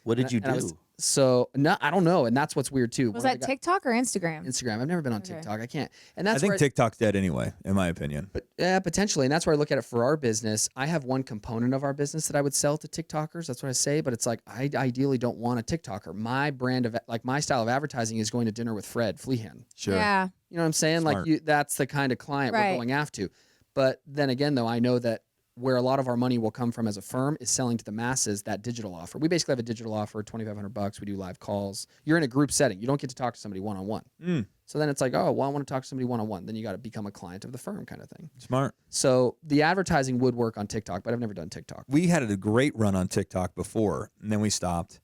What did you And I do? was- So no, I don't know. And that's what's weird too. Was When I that got- TikTok or Instagram? Instagram? I've never been on Okay. TikTok. I can't. And I that's think where TikTok's dead anyway, in my opinion. But yeah, potentially, and that's where I look at it for our business. I have one component of our business that I would sell to TikTokers. That's what I say. But it's like I ideally don't want a TikToker. My brand of like my style of advertising is going to dinner with Fred Fleehan. Sure. Yeah. You know what I'm saying? Smart. Like that's the kind of client Right. we're going after. But then again, though, I know that where a lot of our money will come from as a firm is selling to the masses that digital offer. We basically have a digital offer, $2,500. We do live calls. You're in a group setting. You don't get to talk to somebody one-on-one. Mm, So then it's like, oh, well, I want to talk to somebody one-on-one. Then you got to become a client of the firm kind of thing. smart. So the advertising would work on TikTok, but I've never done TikTok. We had a great run on TikTok before, and then we stopped.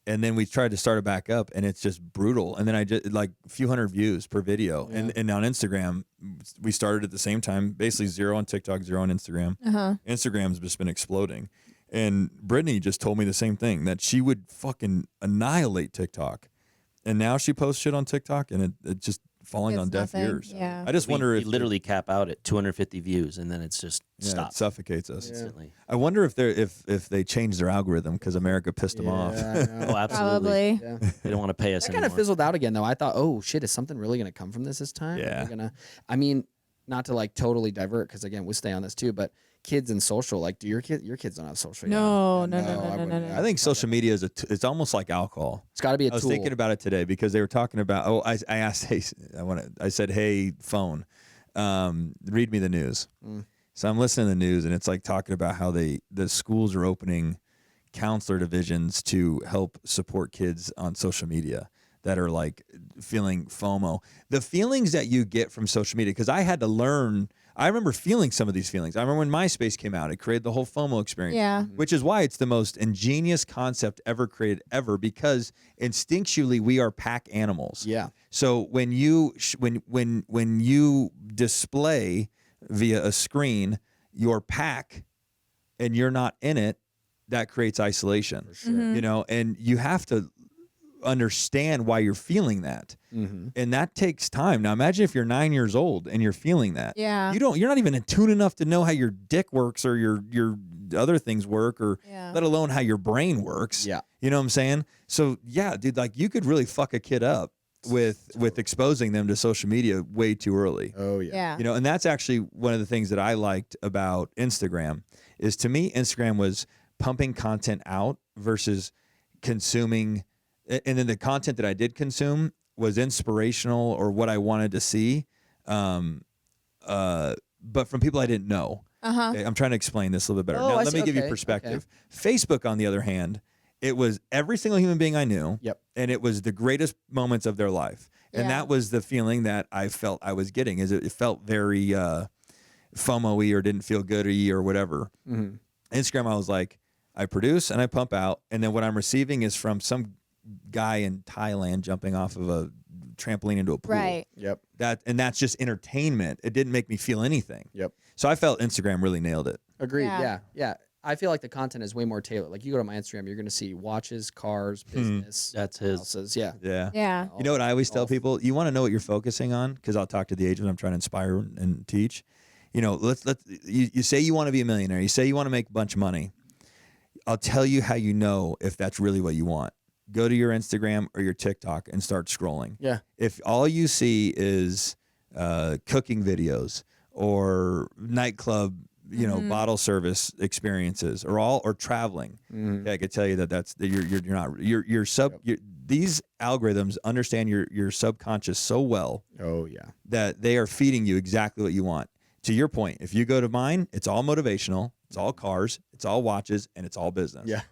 And then we tried to start it back up, and it's just brutal. And then I just like a few hundred views per video. Yeah. And on Instagram, we started at the same time, basically 0 on TikTok, 0 on Instagram. Uh-huh. Instagram's just been exploding. And Brittany just told me the same thing, that she would fucking annihilate TikTok. And now she posts shit on TikTok, and it just falling It's on deaf nothing. ears. Yeah. I just wonder we if literally cap out at 250 views, and then it's just it stop suffocates us. instantly. I wonder if they changed their algorithm because America pissed them off. I know. Oh, absolutely. Probably. Yeah. They don't want to pay us That kind anymore. of fizzled out again, though. I thought, oh shit, is something really going to come from this time? Are Yeah. they gonna, I mean, not to like totally divert, because again, we stay on this too, but kids and social, like, do your kids don't have social? No, Yeah, no, no, I no, no, wouldn't- no, yeah, no. I think social media is it's almost like alcohol. it's got to be a I was tool. thinking about it today because they were talking about. Oh, I asked. Hey, I said, hey, phone, read me the news. So I'm listening to the news, and it's like talking about how the schools are opening counselor divisions to help support kids on social media that are like feeling FOMO. The feelings that you get from social media, because I had to learn. I remember feeling some of these feelings. I remember when MySpace came out, it created the whole FOMO experience. Yeah. Which is why it's the most ingenious concept ever created ever, because instinctually we are pack animals. Yeah. So when you when you display via a screen your pack and you're not in it, that creates isolation. For sure. Mm-hmm. You know, and you have to understand why you're feeling that. And that takes time. Now imagine if you're 9 years old and you're feeling that. Yeah. You're not even in tune enough to know how your dick works or your other things work, or Yeah. let alone how your brain works. Yeah. You know what I'm saying? So yeah, dude, like you could really fuck a kid up with exposing them to social media way too early. Oh yeah. Yeah. You know, and that's actually one of the things that I liked about Instagram is, to me, Instagram was pumping content out versus consuming. And then the content that I did consume was inspirational or what I wanted to see. But from people I didn't know. Uh-huh. Okay, I'm trying to explain this a little bit better. Oh, Now, I let see. me give you Okay, perspective. Facebook, on the other hand, it was every single human being I knew. Yep. And it was the greatest moments of their life. And Yeah. that was the feeling that I felt I was getting, is it felt very FOMO-y or didn't feel good-y or whatever. Instagram, I was like, I produce and I pump out, and then what I'm receiving is from some guy in Thailand jumping off of a trampoline into a pool. Right. Yep. That's just entertainment. It didn't make me feel anything. Yep. So I felt Instagram really nailed it. Agreed. Yeah. Yeah. Yeah. I feel like the content is way more tailored. Like you go to my Instagram, you're going to see watches, cars, business, That's his. houses. Yeah. Yeah. Yeah. You know what I always tell Golf. people? You want to know what you're focusing on? Because I'll talk to the agent. I'm trying to inspire and teach. You know, you say you want to be a millionaire. You say you want to make a bunch of money. I'll tell you how you know if that's really what you want. Go to your Instagram or your TikTok and start scrolling. Yeah. If all you see is cooking videos or nightclub, bottle service experiences, or traveling, Mm-hmm. I could tell you that these algorithms understand your subconscious so well Oh yeah. that they are feeding you exactly what you want. To your point, if you go to mine, it's all motivational, it's all cars, it's all watches, and it's all business. Yeah.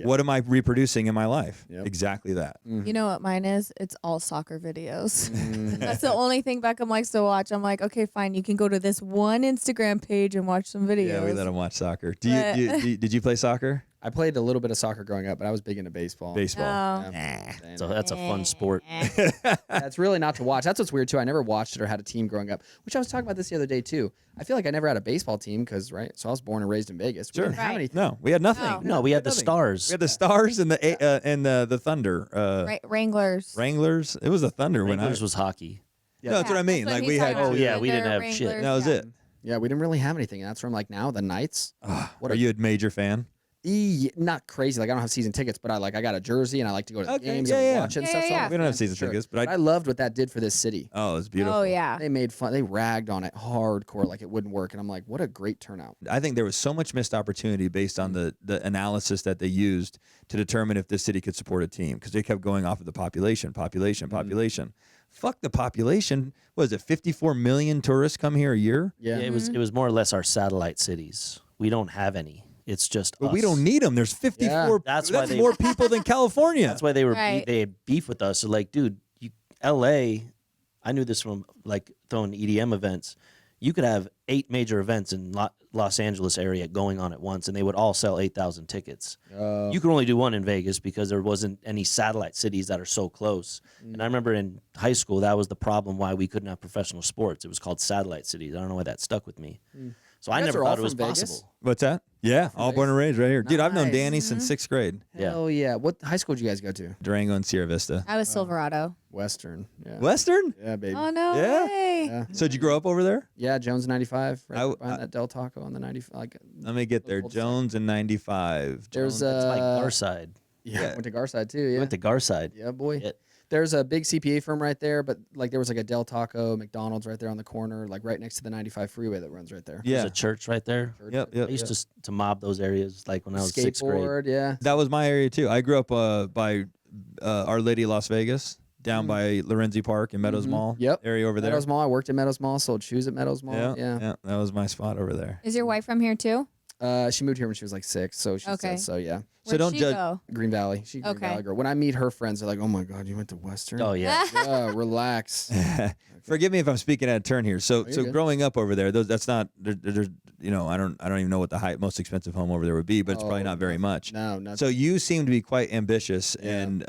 What am I reproducing in my life? Yep. Exactly that. You know what mine is? It's all soccer videos. Mm. That's the only thing Beckham likes to watch. I'm like, okay, fine. You can go to this one Instagram page and watch some videos. Yeah, we let them watch soccer. But- Did you play soccer? I played a little bit of soccer growing up, but I was big into baseball. Baseball. Oh. Yeah. So that's a fun sport. That's really not to watch. That's what's weird too. I never watched it or had a team growing up, which I was talking about this the other day too. I feel like I never had a baseball team because, right? So I was born and raised in Vegas. We Sure. didn't have Right. anything. No, we had nothing. No. No, we had the nothing. Stars. We had the Stars and the Thunder. Wranglers. Wranglers. It was the Thunder Wranglers was hockey. No, that's what I mean. That's what Like he's we had. talking about. Oh, yeah, we didn't Thunder, have shit. Wranglers, That was yeah. it. Yeah, we didn't really have anything. And that's where I'm like, now the Knights. Are you a major fan? Not crazy. Like I don't have season tickets, but I got a jersey and I like to go to the Okay, games yeah, and yeah. watch it and Yeah, stuff. yeah, So I'm yeah. a We don't have fan, season sure. tickets, but But I loved what that did for this city. Oh, it's beautiful. Oh, yeah. They made fun. They ragged on it hardcore, like it wouldn't work. And I'm like, what a great turnout. I think there was so much missed opportunity based on the analysis that they used to determine if this city could support a team, because they kept going off of the population. Fuck the population. What is it? 54 million tourists come here a year, Yeah. Yeah, it was more or less our satellite cities. We don't have any. It's just but us. we don't need them. There's 54. That's That's why they- more people than California. That's why they were Right. they had beef with us. They're like, dude, LA. I knew this from like throwing EDM events. You could have 8 major events in Los Angeles area going on at once, and they would all sell 8,000 tickets. You could only do one in Vegas because there wasn't any satellite cities that are so close. And I remember in high school, that was the problem why we couldn't have professional sports. It was called satellite cities. I don't know why that stuck with me. So I guys never are all thought it was from Vegas? possible. What's that? Yeah, all born and raised right here. Dude, I've known Nice. Danny since 6th grade. Yeah. Hell yeah. What high school did you guys go to? Durango and Sierra Vista. I was Silverado. Western. Yeah. Western? Yeah, baby. Oh, no Yeah. way. Yeah. So did you grow up over there? Yeah, Jones 95, right I- behind that Del Taco on the 95. Like, Let me get there. Old Jones and 95. there's Jones- It's like Garside. yeah, Yeah. went to Garside too. We Yeah, went to Garside. yeah, boy. Yeah. There's a big CPA firm right there, but like there was like a Del Taco, McDonald's right there on the corner, like right next to the 95 freeway that runs right there. Yeah. There's a church right there. Yep. I used to mob those areas like when I was sixth grade. Skateboard, yeah. That was my area too. I grew up by Our Lady of Las Vegas, down by Lorenzi Park and Meadows Mall. Yep. Area over there. Meadows Mall. I worked at Meadows Mall, sold shoes at Meadows Mall. Yeah, Yeah. that was my spot over there. Is your wife from here too? She moved here when she was like 6, so she Okay. said so. Yeah. So Where'd don't she judge- go? Green Valley. She's Green Okay. Valley girl. When I meet her friends, they're like, "Oh my God, you went to Western? Oh yeah. Relax." Forgive me if I'm speaking out of turn here. So you're good. growing up over there, that's not there's I don't even know what the most expensive home over there would be, but it's probably not very much. No, nothing. So you seem to be quite ambitious and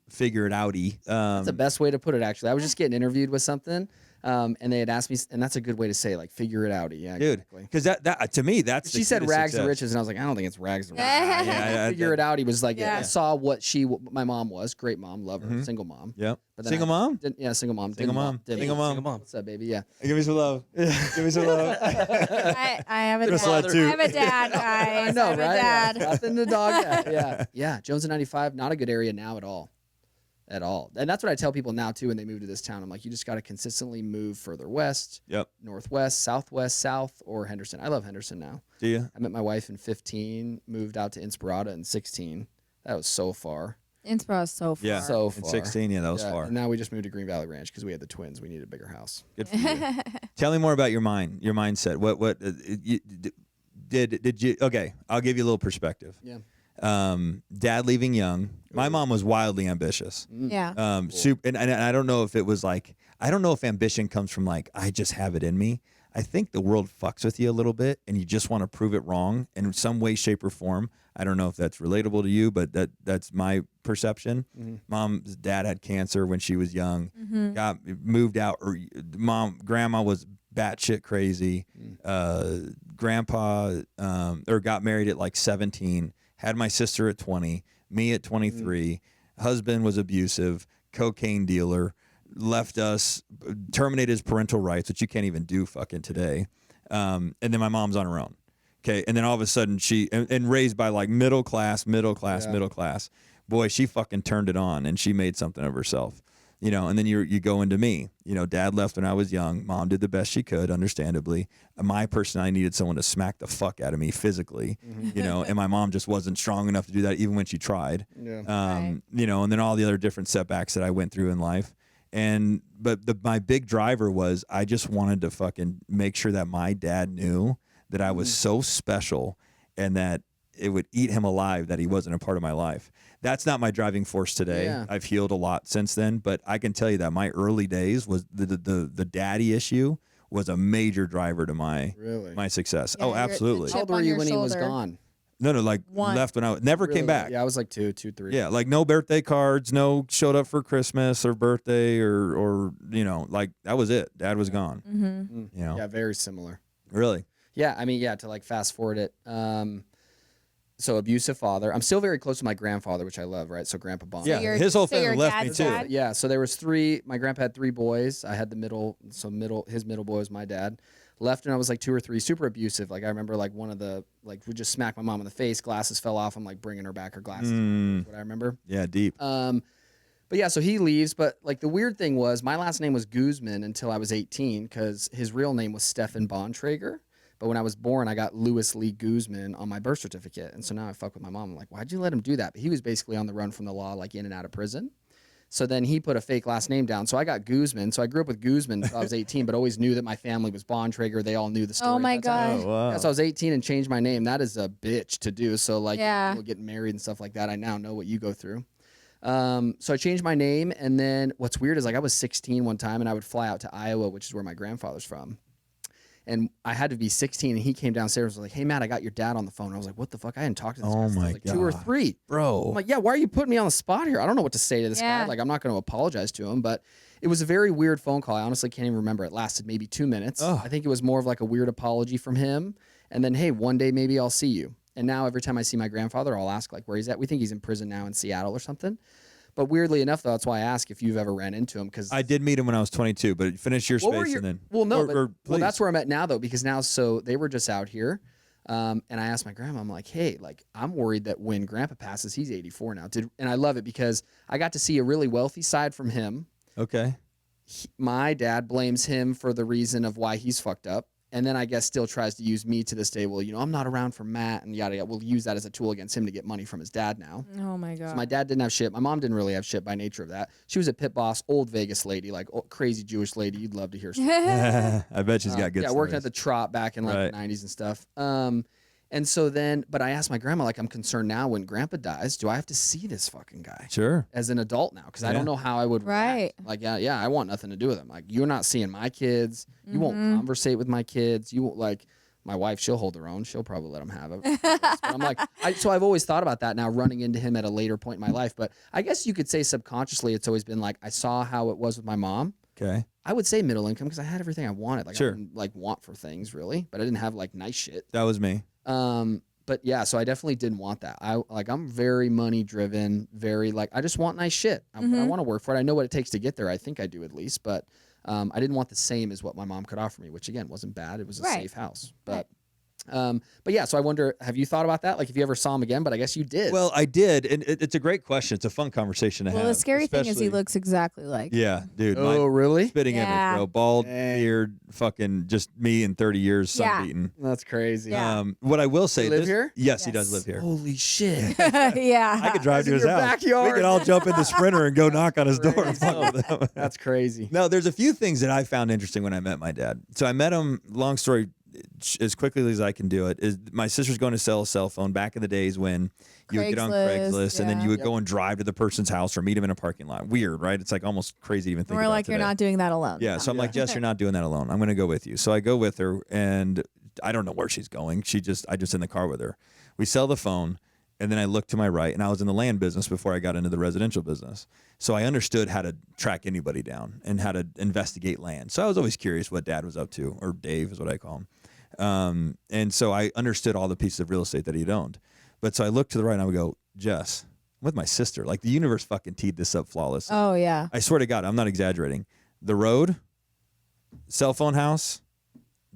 figure it outy. That's the best way to put it, actually. I was just getting interviewed with something, and they had asked me, and that's a good way to say it, like, figure it out. Yeah, dude, exactly. because that to me that's the She key said to rags to success. riches, and I was like, I don't think it's rags to riches. Yeah, Figure it out. He was like, Yeah. I saw what my mom was. Great mom, love her, single mom. Yep. But then Single I mom? Yeah, single mom. Single mom. Didn't Single want- mom. Come on. What's up, baby? Yeah. Give me some love. Give me some love. I have a Just dad. let two. I have a dad, guys. I know, I have right? a dad. Yeah. Nothing to dog that. Yeah. Yeah. Jones and 95, not a good area now at all. At all. And that's what I tell people now, too, when they move to this town. I'm like, you just got to consistently move further west, Yep. northwest, southwest, south, or Henderson. I love Henderson now. Do you? I met my wife in 15, moved out to Inspirata in 16. That was so far. Innsbruck is so far. Yeah. So In far. 16, yeah, that was Yeah, far. And now we just moved to Green Valley Ranch because we had the twins. We needed a bigger house. Good for you. Tell me more about your mindset. What did you? Okay, I'll give you a little perspective. Yeah. Dad leaving young. My mom was wildly ambitious. Yeah. Super, and I don't know if it was like, I don't know if ambition comes from like, I just have it in me. I think the world fucks with you a little bit and you just want to prove it wrong in some way, shape, or form. I don't know if that's relatable to you, but that's my perception. Mom's dad had cancer when she was young, got moved out, or grandma was batshit crazy. Grandpa got married at like 17, had my sister at 20, me at 23. Husband was abusive, cocaine dealer, left us, terminated his parental rights, which you can't even do fucking today. And then my mom's on her own. Okay. And then all of a sudden and raised by like middle class. Boy, she fucking turned it on and she made something of herself. And then you go into me. Dad left when I was young. Mom did the best she could, understandably. My personality needed someone to smack the fuck out of me physically, and my mom just wasn't strong enough to do that even when she tried. Yeah. Right. And then all the other different setbacks that I went through in life. But my big driver was I just wanted to fucking make sure that my dad knew that I was so special and that it would eat him alive that he wasn't a part of my life. That's not my driving force today. Yeah. I've healed a lot since then, but I can tell you that my early days was the daddy issue was a major driver to my success. Yeah, Oh, you're- absolutely. How old Chip were on you your when he was shoulder. gone? No, like One. left when I never came back. Yeah, I was like 2, 3. Yeah, like no birthday cards, no showed up for Christmas or birthday or like that was it. Dad was gone. Mm-hmm. Yeah, very similar. Really? Yeah, I mean, to like fast forward it. So abusive father. I'm still very close to my grandfather, which I love, right? So Grandpa Bond. Yeah, your- his whole so your family left me dad's too. dad? Yeah, so there was 3. My grandpa had 3 boys. I had the middle. So his middle boy was my dad. Left when I was like 2 or 3. Super abusive. Like I remember like one of the would just smack my mom in the face. Glasses fell off. I'm like bringing her back her glasses. That's what I remember. Yeah, deep. But yeah, so he leaves. But like the weird thing was my last name was Guzman until I was 18 because his real name was Stefan Bontrager. But when I was born, I got Louis Lee Guzman on my birth certificate. And so now I fuck with my mom. I'm like, why'd you let him do that? But he was basically on the run from the law, like in and out of prison. So then he put a fake last name down. So I got Guzman. So I grew up with Guzman until I was 18, but always knew that my family was Bontrager. They all knew the story. Oh my at that time. God. Oh, wow. Yeah, so I was 18 and changed my name. That is a bitch to do. So like Yeah. people getting married and stuff like that, I now know what you go through. So I changed my name. And then what's weird is like I was 16 one time and I would fly out to Iowa, which is where my grandfather's from. And I had to be 16 and he came downstairs and was like, hey, Matt, I got your dad on the phone. I was like, what the fuck? I hadn't talked to this guy since I was like 2 or God. 3. Bro. I'm like, yeah, why are you putting me on the spot here? I don't know what to say to this Yeah. guy. Like, I'm not going to apologize to him, but it was a very weird phone call. I honestly can't even remember. It lasted maybe 2 minutes. Oh. I think it was more of like a weird apology from him. And then, hey, one day maybe I'll see you. And now every time I see my grandfather, I'll ask like where he's at. We think he's in prison now in Seattle or something. But weirdly enough, though, that's why I ask if you've ever ran into him. Because I did meet him when I was 22, but finish your What were space your- and then. Well, no, Or well, please. that's where I'm at now, though, because now, so they were just out here. And I asked my grandma, I'm like, hey, like, I'm worried that when grandpa passes, he's 84 now. And I love it because I got to see a really wealthy side from him. Okay. My dad blames him for the reason of why he's fucked up. And then I guess still tries to use me to this day. Well, I'm not around for Matt and yada yada. We'll use that as a tool against him to get money from his dad now. Oh my god. So my dad didn't have shit. My mom didn't really have shit by nature of that. She was a pit boss, old Vegas lady, like crazy Jewish lady. You'd love to hear. I bet she's got good Yeah, stories. working at the Trot back in like the 90s and stuff. And so then, but I asked my grandma, like, I'm concerned now when grandpa dies, do I have to see this fucking guy Sure. as an adult now? Because I don't know how I would Right. react. Like, yeah, I want nothing to do with him. Like, you're not seeing my kids. You won't conversate with my kids. You won't, like, my wife, she'll hold her own. She'll probably let him have it. But I'm like, so I've always thought about that now, running into him at a later point in my life. But I guess you could say subconsciously, it's always been like, I saw how it was with my mom. Okay. I would say middle income because I had everything I wanted. Like, Sure. I didn't, like, want for things, really. But I didn't have, like, nice shit. That was me. But yeah, so I definitely didn't want that. I'm very money driven, very like I just want nice shit. I want to work for it. I know what it takes to get there. I think I do at least, but I didn't want the same as what my mom could offer me, which again wasn't bad. It was a safe house, but yeah. So I wonder, have you thought about that? Like if you ever saw him again? But I guess you did. Well, I did, and it's a great question. It's a fun conversation to have. Well, the scary thing is he especially- looks exactly like. Yeah, dude. oh really? Spitting Yeah. image, bro. Bald, Dang. beard, fucking just me in 30 years, Yeah. sunbeaten. That's crazy. Yeah. What I will say, He live here? Yes, he does Yes. live here. Holy shit! Yeah. I could drive to in his your house. backyard. We could all jump in the Sprinter and go knock on his door and fuck with him. That's crazy. No, there's a few things that I found interesting when I met my dad. So I met him, long story, as quickly as I can do it, is my sister's going to sell a cell phone back in the days when you would get on Craigslist, Craigslist and then yeah. you would go and drive to the person's house or meet him in a parking lot. Weird, right? It's like almost crazy to even think We're about like, you're today. not doing that alone. Yeah, so I'm like, Jess, you're not doing that alone. I'm going to go with you. So I go with her, and I don't know where she's going. I just in the car with her. We sell the phone, and then I look to my right, and I was in the land business before I got into the residential business. So I understood how to track anybody down and how to investigate land. So I was always curious what Dad was up to, or Dave is what I call him. And so I understood all the pieces of real estate that he'd owned. But so I look to the right, and I would go, Jess, I'm with my sister. Like the universe fucking teed this up flawless. Oh yeah. I swear to God, I'm not exaggerating. The road, cell phone house,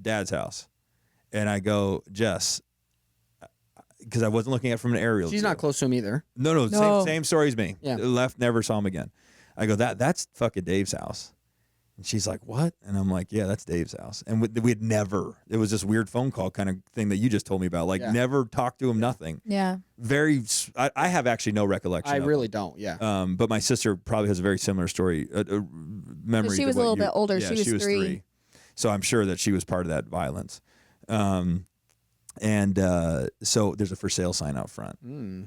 Dad's house. And I go, Jess, because I wasn't looking at it from an aerial She's view. not close to him either. No, No. same story as me. Yeah. Left, never saw him again. I go, that's fucking Dave's house. And she's like, what? And I'm like, yeah, that's Dave's house. And we'd never, it was this weird phone call kind of thing that you just told me about. Like, Yeah. never talked to him, nothing. Yeah. I have actually no recollection. I of really him. don't. Yeah. But my sister probably has a very similar story, memory. she to was a what little you- bit older. Yeah, She was 3. So I'm sure that she was part of that violence. So there's a for sale sign out front.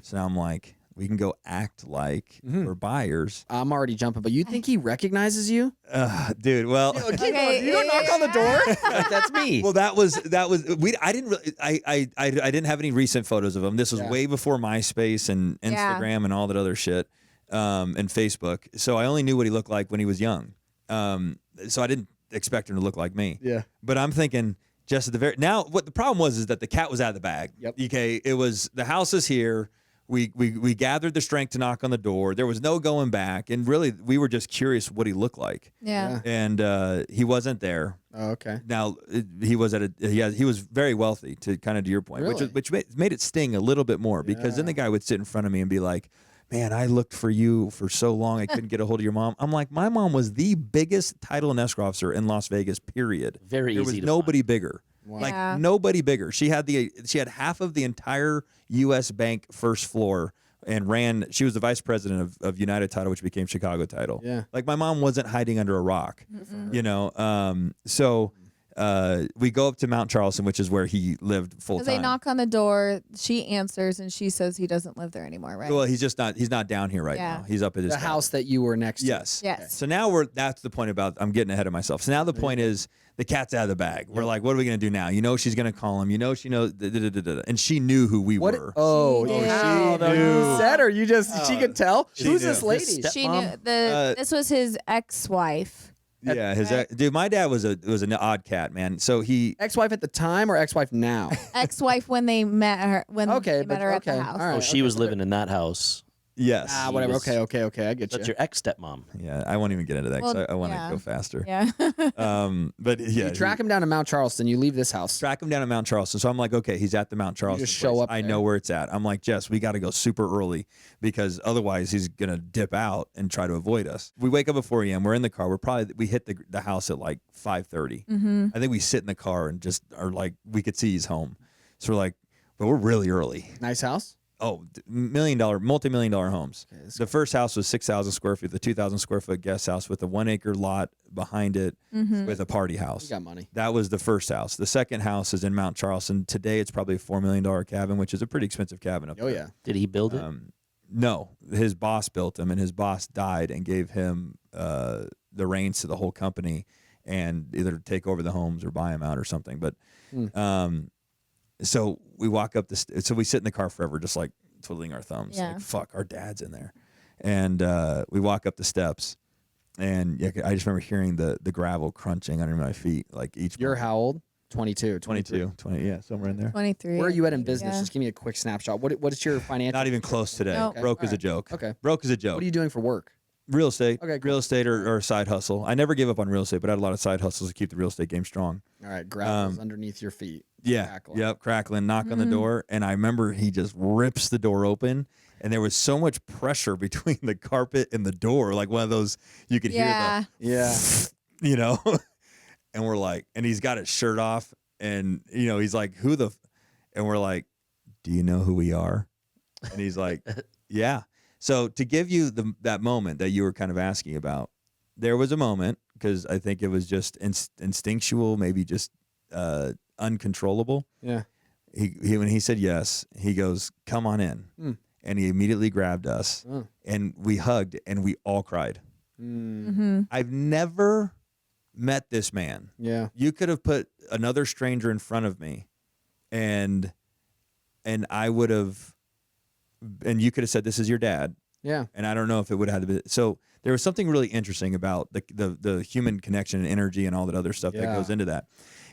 So now I'm like, we can go act like we're buyers. I'm already jumping, but you think he recognizes you? Dude, well, Okay, You don't knock on the door. That's me. well, that was I didn't really I didn't have any recent photos of him. This was Yeah. way before MySpace and Yeah. Instagram and all that other shit, and Facebook. So I only knew what he looked like when he was young. So I didn't expect him to look like me. Yeah. But I'm thinking just at the very now. What the problem was is that the cat was out of the bag. Yep. Okay, it was the house is here. We gathered the strength to knock on the door. There was no going back, and really we were just curious what he looked like. Yeah. And he wasn't there. Oh, okay. Now he was he was very wealthy, to kind of to your point, Really? which made it sting a little bit more because then the guy would sit in front of me and be like, "Man, I looked for you for so long, I couldn't get a hold of your mom." I'm like, my mom was the biggest title and escrow officer in Las Vegas. Period. Very There was easy to nobody bigger. Wow. Like Yeah. nobody bigger. She had half of the entire U.S. Bank first floor and she was the vice president of United Title, which became Chicago Title. Yeah. Like my mom wasn't hiding under a rock, you know. So we go up to Mount Charleston, which is where he lived full Because time. they knock on the door, she answers, and she says he doesn't live there anymore, right? Well, he's not down here right Yeah. now. He's up at his The house that you were next to. Yes. Yes. So now that's the point about, I'm getting ahead of myself. So now the point is the cat's out of the bag. We're like, what are we going to do now? You know, she's going to call him. You know, she knows, and she knew who we What? were. Oh, She how, did. though? You said, or you just she could tell. she Who's knew. this lady? She knew Stepmom? this was his ex-wife. Yeah, Right. dude, my dad was an odd cat, man. So he, Ex-wife at the time or ex-wife now? Ex-wife when they met her Okay, they met but her at okay, the house. all right. Oh, she was living in that house. Yes. Whatever. was- Okay. I get That's you. your ex-stepmom. Yeah, I won't even get into that because Well, I want to yeah. go faster. Yeah. But yeah, You track him down to Mount Charleston. You leave this house. track him down at Mount Charleston. So I'm like, okay, he's at the Mount Charleston. just show place. up I there. know where it's at. I'm like, Jess, we got to go super early because otherwise he's gonna dip out and try to avoid us. We wake up at 4 a.m. We're in the car. We hit the house at like 5:30. Mm-hmm. I think we sit in the car and just are like, we could see he's home. So we're like, but we're really early. Nice house. Oh, multi-million-dollar homes. Okay, The first house was 6,000 square feet, the 2,000 square foot guest house with a 1 acre lot behind it Mm-hmm. with a party You house. got money. That was the first house. The second house is in Mount Charleston. Today it's probably a $4 million cabin, which is a pretty expensive cabin up Oh there. yeah. Did he build it? No, his boss built him, and his boss died and gave him the reins to the whole company and either take over the homes or buy them out or something. But so we walk up so we sit in the car forever, just like twiddling our thumbs. Yeah. Like, fuck, our dad's in there. And we walk up the steps, and I just remember hearing the gravel crunching under my feet, like each. You're morning. how old? 22. 22, 20, yeah, somewhere in there. 23. Where are you at in I think, business? yeah. Just give me a quick snapshot. What is your financial? Not even close today. Nope. Broke Okay, is a alright. joke. Okay. Broke is a joke. What are you doing for work? Real estate. Okay, cool. Real estate or a side hustle. I never gave up on real estate, but I had a lot of side hustles to keep the real estate game strong. All right, gravel's underneath your feet. Yeah. Crackling. Yep. Crackling. Knock on the door. And I remember he just rips the door open. And there was so much pressure between the carpet and the door. Like one of those, you could Yeah. Yeah. hear you know? And we're like, and he's got his shirt off. And, he's like, and we're like, do you know who we are? And he's like, yeah. So to give you that moment that you were kind of asking about, there was a moment, because I think it was just instinctual, maybe just uncontrollable. Yeah. He when he said yes, he goes, come on in. And he immediately grabbed us Oh. and we hugged and we all cried. Mm-hmm. I've never met this man. Yeah. You could have put another stranger in front of me and I would have, and you could have said, this is your dad. Yeah. And I don't know if it would have been. So there was something really interesting about the human connection and energy and all that other stuff that Yeah. goes into that.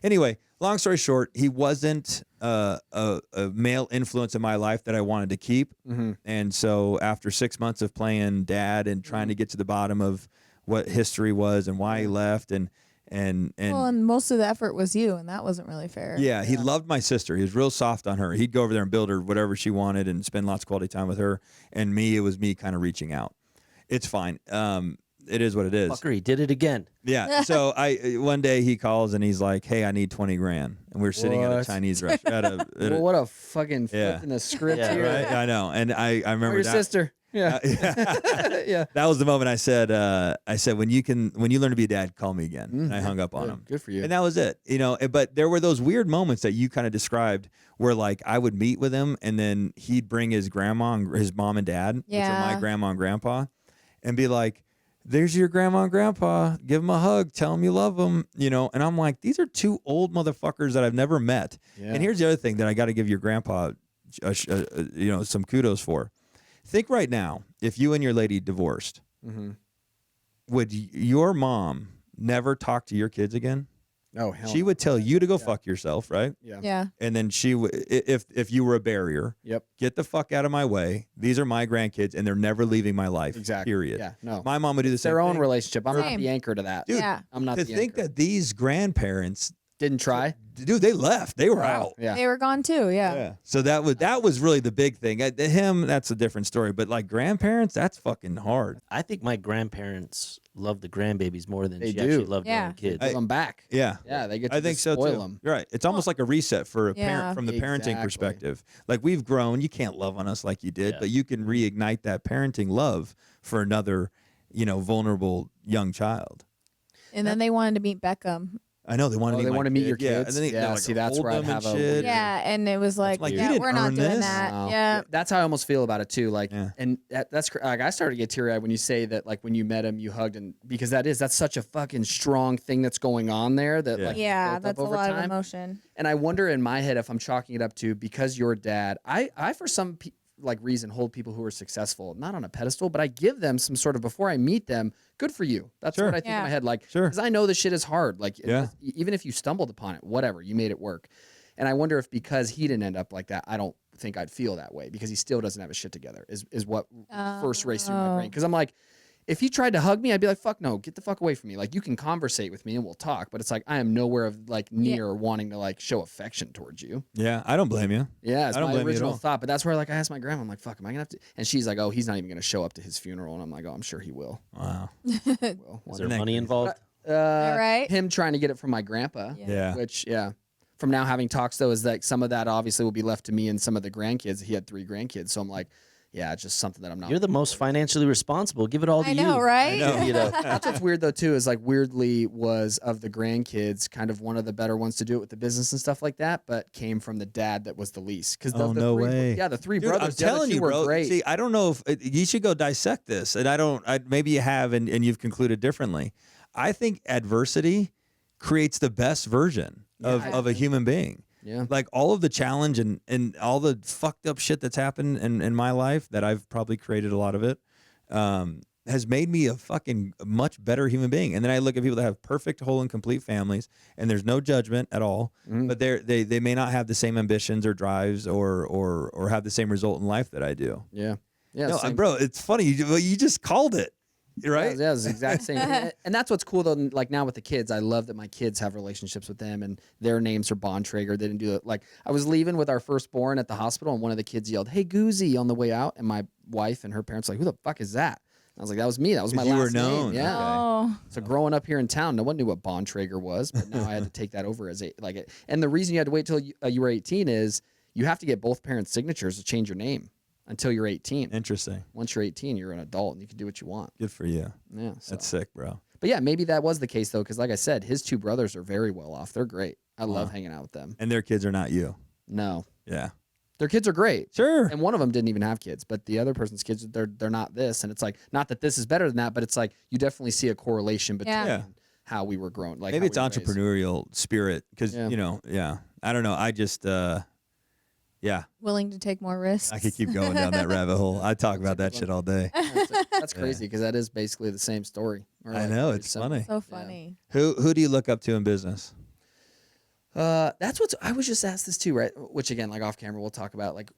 Anyway, long story short, he wasn't a male influence in my life that I wanted to keep. Mm-hmm. And so after 6 months of playing dad and trying to get to the bottom of what history was and why he left and Well, and most of the effort was you, and that wasn't really fair. yeah, he loved my sister. He was real soft on her. He'd go over there and build her whatever she wanted and spend lots of quality time with her. And me, it was me kind of reaching out. It's fine. It is what it is. Fucker, he did it again. Yeah. So one day he calls and he's like, "Hey, I need 20 grand." And we're sitting at a What? Chinese restaurant. Well, what a fucking flip Yeah. in the script Yeah, here. Right? I know. And I Or remember your that. sister. Yeah. Yeah. That was the moment I said, when you learn to be a dad, call me again. And I hung up on him. Good for you. And that was it. But there were those weird moments that you kind of described where like I would meet with him and then he'd bring his grandma and his mom and dad, which are my Yeah. grandma and grandpa, and be like, there's your grandma and grandpa. Give them a hug. Tell them you love them. And I'm like, these are two old motherfuckers that I've never met. Yeah. And here's the other thing that I got to give your grandpa, some kudos for. Think right now, if you and your lady divorced, Mm-hmm. would your mom never talk to your kids again? Oh, hell. She would tell you to go fuck yourself, right? Yeah. Yeah. And then she would, if you were a barrier, Yep. get the fuck out of my way. These are my grandkids, and they're never leaving my life. Exactly. Period. Yeah. No. My mom would do the It's same their own thing. relationship. I'm not Same. the anchor to that. Dude, Yeah. I'm not To the think anchor. that these grandparents, Didn't try. dude, they left. They were out. Yeah. They were gone too. Yeah. Yeah. So that was really the big thing. Him, that's a different story. But like grandparents, that's fucking hard. I think my grandparents love the grandbabies more than They she actually do. loved Yeah. their own kids. Give them back. Yeah. Yeah. They get to I think just so spoil too. them. Right. It's almost like a reset for a Yeah. parent from the parenting Exactly. perspective. Like we've grown, you can't love on us like you did, Yeah. but you can reignite that parenting love for another, vulnerable young child. And then they wanted to meet Beckham. I know they want to meet They my want to meet your kid. Yeah, kids. and then Yeah, like, see, that's hold where I'd them and have a shit. weird- Yeah, and it was like, like, you yeah, didn't we're not earn doing this. that. Wow. Yeah. That's how I almost feel about it too. Like, Yeah. and that's like I started to get teary eyed when you say that. Like when you met him, you hugged, and because that's such a fucking strong thing that's going on there. That Yeah. like Yeah, built up that's a over lot of time. emotion. And I wonder in my head if I'm chalking it up to because your dad. I for some reason hold people who are successful not on a pedestal, but I give them some sort of before I meet them. Good for you. That's Sure. what I think in Yeah. my head. Like, Sure. because I know this shit is hard. Like, Yeah. even if you stumbled upon it, whatever, you made it work. And I wonder if because he didn't end up like that, I don't think I'd feel that way because he still doesn't have his shit together. Is what first raced through my brain because I'm like. If he tried to hug me, I'd be like, fuck no, get the fuck away from me. Like, you can conversate with me and we'll talk, but it's like, I am nowhere of like near wanting to like show affection towards you. Yeah, I don't blame you. Yeah, it's I don't my blame you at original all. thought, but that's where like I asked my grandma, I'm like, fuck, am I gonna have to? And she's like, oh, he's not even gonna show up to his funeral. And I'm like, oh, I'm sure he will. Wow. Will. Is there Isn't that money crazy? involved? right? Him trying to get it from my grandpa, Yeah. which, from now having talks though, is that some of that obviously will be left to me and some of the grandkids. He had 3 grandkids. So I'm like, yeah, it's just something that I'm not. You're the most financially responsible. Give it all to I you. know, right? I know. You know. That's what's weird though too is like weirdly was of the grandkids kind of one of the better ones to do it with the business and stuff like that, but came from the dad that was the least. Because Oh, no three, way. Yeah, the 3 Dude, brothers. I'm the other telling 2 you, were bro. Great. See, I don't know if you should go dissect this, and maybe you have, and you've concluded differently. I think adversity creates the best version of a human being. Yeah. Like all of the challenge and all the fucked up shit that's happened in my life that I've probably created a lot of it, has made me a fucking much better human being. And then I look at people that have perfect, whole, and complete families, and there's no judgment at all, but they may not have the same ambitions or drives or have the same result in life that I do. Yeah. Yeah. No, same. bro, it's funny. You just called it, right? Yeah, it's the exact same thing. And that's what's cool though. Like now with the kids, I love that my kids have relationships with them and their names are Bontrager. They didn't do it. Like I was leaving with our firstborn at the hospital and one of the kids yelled, "Hey, Goozy," on the way out. And my wife and her parents were like, "Who the fuck is that?" I was like, that was me. That was my 'Cause you last were known. name. Yeah. Okay. Oh, So growing up here in town, no one knew what Bontrager was, but now I had to take that over as and the reason you had to wait till you were 18 is you have to get both parents' signatures to change your name until you're 18. Interesting. Once you're 18, you're an adult and you can do what you want. Good for you. Yeah. So. That's sick, bro. But yeah, maybe that was the case though, because like I said, his 2 brothers are very well off. They're great. I love hanging out with them. And their kids are not you. No, Yeah. their kids are great. Sure. And one of them didn't even have kids, but the other person's kids, they're not this. And it's like, not that this is better than that, but it's like you definitely see a correlation between Yeah. how we were grown. Like Maybe how it's we were raised. entrepreneurial spirit because, Yeah. I don't know. I just, yeah, willing to take more risks. I could keep going down that rabbit hole. I talk about that shit all day. That's crazy because that is basically the same story. Or I like know. very It's similar. funny. So funny. Who do you look up to in business? That's what I was just asked this too, right? Which again, like off camera, we'll talk about like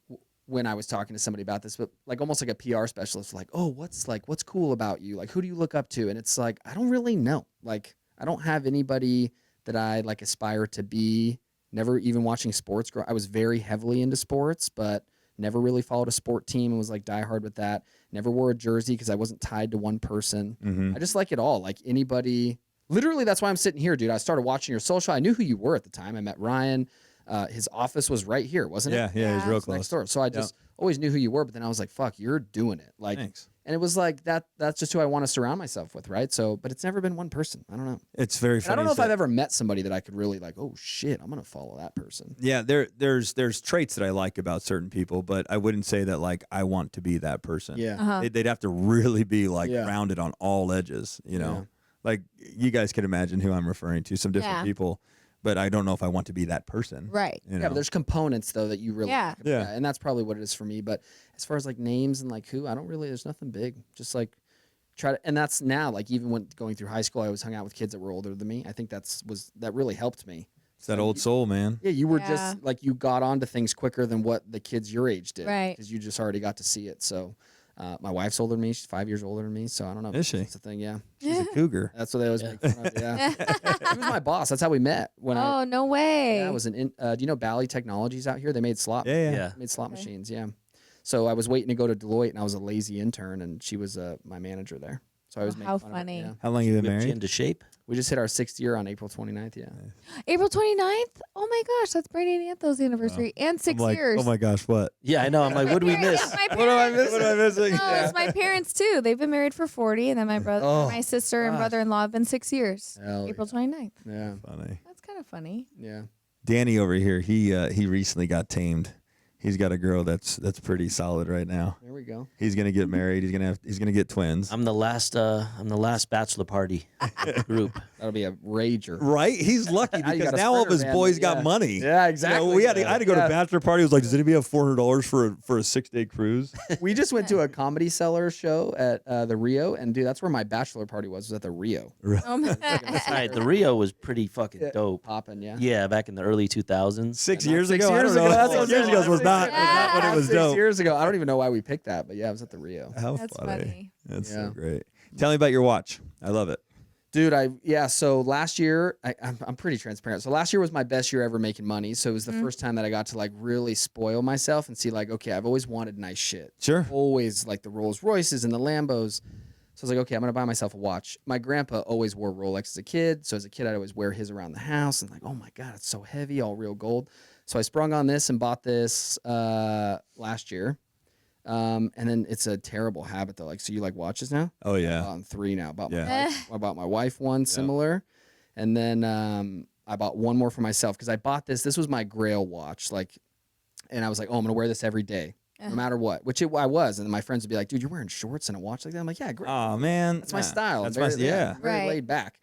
when I was talking to somebody about this, but like almost like a PR specialist, like, oh, what's cool about you? Like, who do you look up to? And it's like, I don't really know. Like, I don't have anybody that I like aspire to be. Never even watching sports. I was very heavily into sports, but never really followed a sport team and was like diehard with that. Never wore a jersey because I wasn't tied to one person. Mm-hmm. I just like it all. Like anybody. Literally, that's why I'm sitting here, dude. I started watching your social. I knew who you were at the time. I met Ryan. His office was right here, wasn't it? Yeah, he's real It's close. next door. So I just always knew who you were, but then I was like, fuck, you're doing it. Like, Thanks. and it was like that's just who I want to surround myself with, right? So, but it's never been one person. I don't know. It's very And funny. I don't know you if I've said- ever met somebody that I could really like, oh shit, I'm going to follow that person. Yeah, there's traits that I like about certain people, but I wouldn't say that like I want to be that person. Yeah. Uh-huh. They'd have to really be like Yeah. rounded on all edges, you know. Yeah. Like you guys can imagine who I'm referring to, some different Yeah. people, but I don't know if I want to be that person. Right. You know? Yeah, but there's components though that you really Yeah. like about Yeah. that, and that's probably what it is for me. But as far as like names and like who, I don't really. There's nothing big. Just like try to, and that's now like even when going through high school, I always hung out with kids that were older than me. I think that really helped me. It's that old soul, man. Yeah, you were Yeah. just like you got onto things quicker than what the kids your age did, Right. Because you just already got to see it. So, my wife's older than me; she's 5 years older than me. So I don't know. Is she? That's the thing. Yeah, She's a cougar. that's what they always make fun of. Yeah, she was my boss. That's how we met. When I Oh, no way. was do you know Bally Technologies out here? They made slot. Yeah. Yeah. Made slot Okay. machines. Yeah. So I was waiting to go to Deloitte, and I was a lazy intern, and she was my manager there. So I was Oh, making how fun of her, funny. yeah. How long you been Whipped you married? into shape. We just hit our 6th year on April 29th. Yeah. April 29th? Oh my gosh, that's Brady and Anthos anniversary. And 6 I'm like, years. oh my gosh, what? Yeah, I know. I'm like, what do we miss? My What am I parents- missing? What am I missing? No, it's my parents too. They've been married for 40, and then my brother, Oh, my sister, and gosh. brother-in-law have been 6 years. Hell April 29th. Yeah. Funny. That's kind of funny. Yeah. Danny over here, he recently got tamed. He's got a girl that's pretty solid right now. There we go. He's gonna get married. He's gonna get twins. I'm the last bachelor party of the group. That'll be a rager. Right? He's lucky Now you because got a now all of his sprinter van, boys yeah. got money. Yeah, exactly. You know, I had to go to a bachelor party. It was like, does anybody have $400 for a 6-day cruise? We just went to a Comedy Cellar show at the Rio, and dude, that's where my bachelor party was at the Rio. That's right. The Rio was pretty fucking dope. Popping, yeah. Yeah, back in the early 2000s. 6 years 6 ago? I years don't know. ago, that's what 6 I'm years saying. ago was not when it was 6 dope. years ago. I don't even know why we picked that, but yeah, it was at the Rio. How That's funny. funny. That's Yeah. so great. Tell me about your watch. I love it. Dude, so last year, I'm pretty transparent. So last year was my best year ever making money. So it was the first time that I got to like really spoil myself and see like, okay, I've always wanted nice shit. Sure. Always like the Rolls Royces and the Lambos. So I was like, okay, I'm going to buy myself a watch. My grandpa always wore Rolex as a kid. So as a kid, I'd always wear his around the house and like, oh my God, it's so heavy, all real gold. So I sprung on this and bought this last year. And then it's a terrible habit though. Like, so you like watches now? Oh, yeah. I bought 3 now. Yeah. I bought my wife one similar, and then I bought one more for myself because I bought this. This was my Grail watch, like, and I was like, oh, I'm gonna wear this every day, no matter what. Which I was, and then my friends would be like, dude, you're wearing shorts and a watch like that. I'm like, yeah, great. Oh, man. That's my style. That's very, my, yeah. very Right. laid back.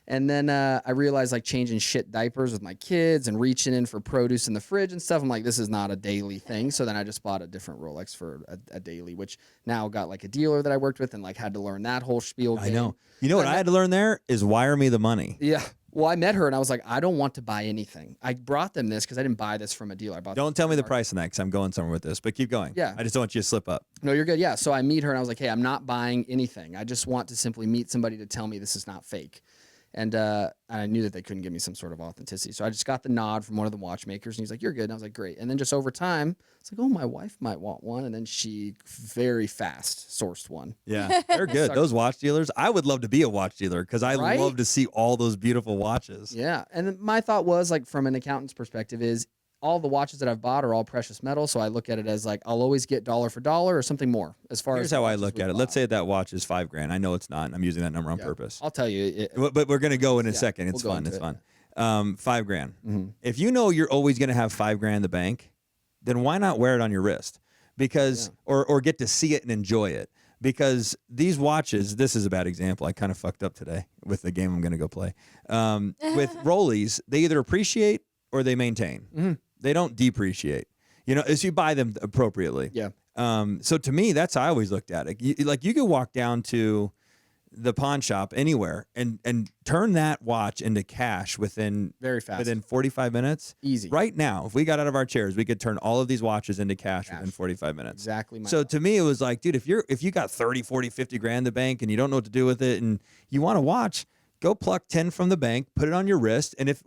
And then I realized like changing shit diapers with my kids and reaching in for produce in the fridge and stuff. I'm like, this is not a daily thing. So then I just bought a different Rolex for a daily, which now got like a dealer that I worked with and like had to learn that whole spiel. I game. know. You know what I had to learn there is wire me the money. Yeah. Well, I met her and I was like, I don't want to buy anything. I brought them this because I didn't buy this from a dealer. I bought Don't tell me the price on that because I'm going somewhere with this, but keep going. Yeah. I just don't want you to slip up. No, you're good. Yeah. So I meet her and I was like, hey, I'm not buying anything. I just want to simply meet somebody to tell me this is not fake. And I knew that they couldn't give me some sort of authenticity. So I just got the nod from one of the watchmakers and he's like, you're good. And I was like, great. And then just over time, it's like, oh, my wife might want one. And then she very fast sourced one. Yeah, they're good. Those watch dealers, I would love to be a watch dealer because I Right? love to see all those beautiful watches. Yeah. And then my thought was like, from an accountant's perspective is all the watches that I've bought are all precious metal. So I look at it as like, I'll always get dollar for dollar or something more as far Here's as how I watches look we at it. bought. Let's say that watch is $5,000. I know it's not. And I'm using that number on Yeah. purpose. I'll tell you. But we're going to go in a Yeah, second. It's we'll go fun. into It's it. fun. $5,000. Mhm. If you know you're always going to have $5,000 in the bank, then why not wear it on your wrist? Because or get to see it and enjoy it. Because these watches, this is a bad example. I kind of fucked up today with the game I'm going to go play. With Rollies, they either appreciate or they maintain. Mhm. They don't depreciate. You know, as you buy them appropriately. Yeah. So to me, that's how I always looked at it. You could walk down to the pawn shop anywhere and turn that watch into cash within Very fast. within 45 minutes. Easy. Right now, if we got out of our chairs, we could turn all of these watches into cash within 45 minutes. Exactly. My So to me, it was like, dude, if you got 30, 40, 50 grand in the bank and you don't know what to do with it and you want to watch, go pluck 10 from the bank, put it on your wrist, and if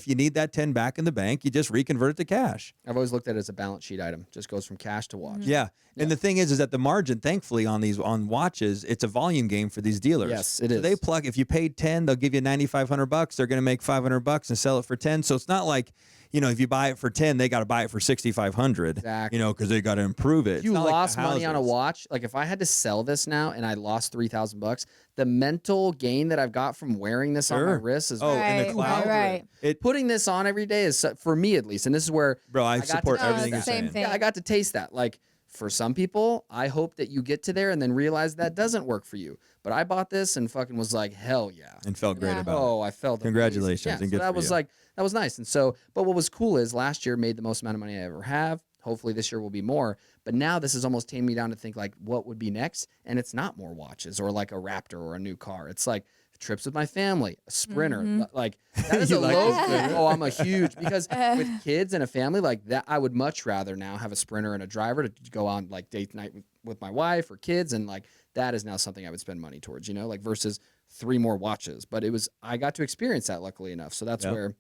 you need that 10 back in the bank, you just reconvert it to cash. I've always looked at it as a balance sheet item. Just goes from cash to watch. Yeah. And the thing is that the margin, thankfully, on watches, it's a volume game for these dealers. Yes, it so is. They plug. If you paid 10, they'll give you $9,500. They're going to make $500 and sell it for 10. So it's not like, if you buy it for 10, they got to buy it for 6,500. Exactly. Because they got to improve it. If you It's not like the lost money on a houses. watch, like if I had to sell this now and I lost $3,000, the mental gain that I've got from wearing this on my Sure. wrist is Oh, in the Right, cloud. right. It, putting this on every day is for me at least, and this is where bro, I got to support taste everything that. you're Same saying. thing. yeah, I got to taste that. Like for some people, I hope that you get to there and then realize that doesn't work for you. But I bought this and fucking was like, hell yeah. And felt great Yeah. about it. Oh, I felt amazing. Congratulations, Yeah, and so good that for was you. like that was nice. And so, but what was cool is last year made the most amount of money I ever have. Hopefully this year will be more. But now this has almost tamed me down to think like, what would be next? And it's not more watches or like a Raptor or a new car. It's like trips with my family, a Sprinter. Like that is You a like low. a Sprinter? Oh, I'm a huge because with kids and a family like that, I would much rather now have a Sprinter and a driver to go on like date night with my wife or kids, and like that is now something I would spend money towards. Like versus 3 more watches. But I got to experience that luckily enough. So that's Yep. where.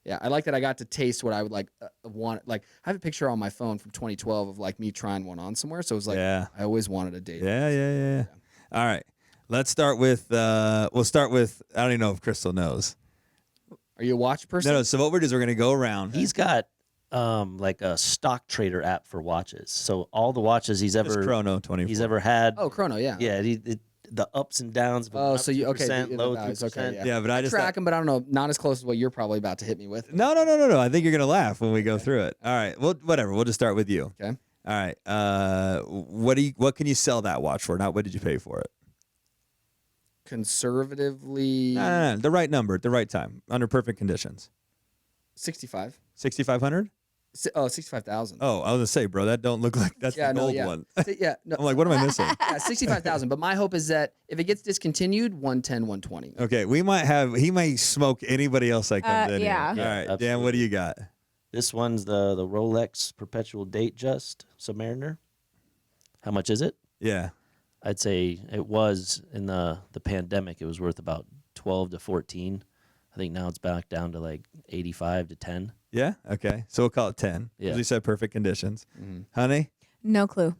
Yeah, I like that I got to taste what I would like want. Like I have a picture on my phone from 2012 of like me trying one on somewhere. So it was like Yeah. I always wanted a date. Yeah. All right. Let's start with, we'll start with, I don't even know if Crystal knows. Are you a watch person? No, so what we're doing is we're going to go around. He's got like a stock trader app for watches. So all the watches he's It's ever Chrono 24. he's ever had. Oh, Chrono, yeah. Yeah, the ups and downs. Oh, so you okay? 2%, the low values, 2%. okay, yeah. Yeah, but I just track thought- them, but I don't know. Not as close as what you're probably about to hit me with. No. I think you're going to laugh when we go through it. All right. Well, whatever. We'll just start with you. Okay. All right. What can you sell that watch for? Not what did you pay for it? conservatively No. The right number at the right time under perfect conditions. 65. 6,500. 65,000. Oh, I was gonna say, bro, that don't look like that's the gold one. Yeah, no. I'm like, what am I missing? Yeah, 65,000. But my hope is that if it gets discontinued, 110, 120. Okay, he may smoke anybody else that comes in yeah. here. Yeah, All right, Dan, absolutely. what do you got? This one's the Rolex Perpetual Date Just Submariner. How much is it? Yeah. I'd say it was in the pandemic. It was worth about 12 to 14. I think now it's back down to like 85 to 10. Yeah. Okay. So we'll call it 10. Yeah. Because we said perfect conditions. Honey, No clue.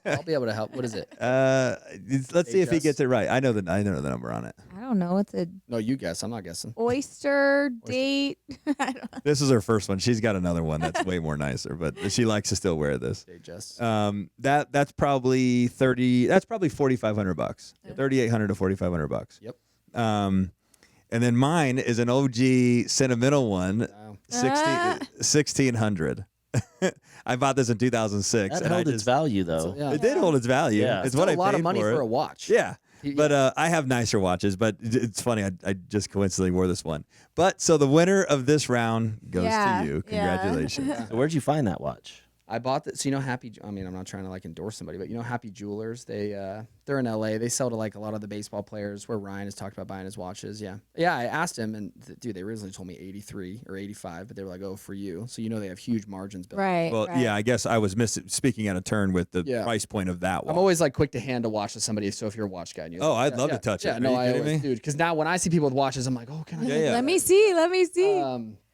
I'll be able to help. What is it? let's see if he Just- gets it right. I know the number on it. I don't know. It's a No, you guess. I'm not guessing. oyster date. I don't know. This is her first one. She's got another one that's way more nicer, but she likes to still wear this. They just. That's probably 30. That's probably $4,500. 3,800 to $4,500. Yep. And then mine is an OG sentimental one, Wow. 1,600. I bought this in 2006. That and I held its just, value, though. Yeah. it did hold its value. Yeah. It's Still what I a lot paid of money for for it. a watch. Yeah. Yeah. But I have nicer watches, but it's funny. I just coincidentally wore this one. But so the winner of this round goes Yeah, to you. yeah. Congratulations. So where'd you find that watch? I bought this. So you know, I mean, I'm not trying to like endorse somebody, but you know, Happy Jewelers. They're in LA. They sell to like a lot of the baseball players. Where Ryan has talked about buying his watches. Yeah. I asked him, and dude, they originally told me 83 or 85, but they were like, oh, for you. So you know, they have huge margins built. Right. Well, right. yeah, I guess I was speaking out of turn with the Yeah. price point of that one. I'm always like quick to hand a watch to somebody. So if you're a watch guy, and you're Oh, like, I'd love to touch it. Yeah, Are no, you I kidding always, me? dude. Because now when I see people with watches, I'm like, oh, can I? Yeah, yeah. Let me see. Let me see.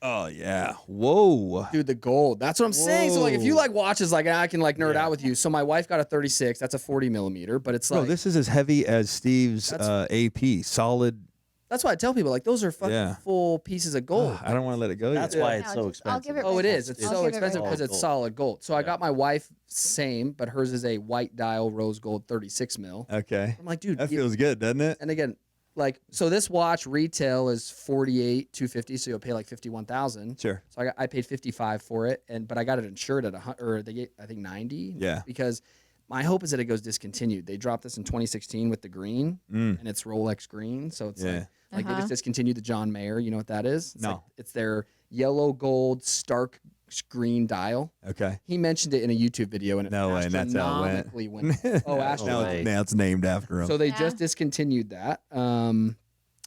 Oh, yeah. Whoa. Dude, the gold. That's what I'm saying. So like, if you Whoa. like watches, like I can like nerd out with you. So my wife got a 36. That's a 40 millimeter, but it's Bro, like this is as heavy as Steve's That's- AP. Solid. that's why I tell people like those are fucking Yeah. full pieces of gold. I don't want to let it go That's yet. why No, it's so just- I'll expensive. give it Oh, my it is. It's I'll so give it expensive right because back. it's solid gold. So I got my wife same, but hers is a white dial rose gold 36 mil. Okay. I'm like, dude, That feels good, doesn't it? and again, like, so this watch retail is 48,250, so you'll pay like 51,000. Sure. So I paid 55 for it, but I got it insured at or they get, I think 90. Yeah. Because my hope is that it goes discontinued. They dropped this in 2016 with the green, and it's Rolex green, so it's Yeah. like they just discontinued the John Mayer. You know what that is? It's No. like, it's their yellow gold stark green dial. Okay. He mentioned it in a YouTube video, and it No way, and that's how it went. astronomically went. Oh, No astronomically. way. Now it's named after him. So they Yeah. just discontinued that.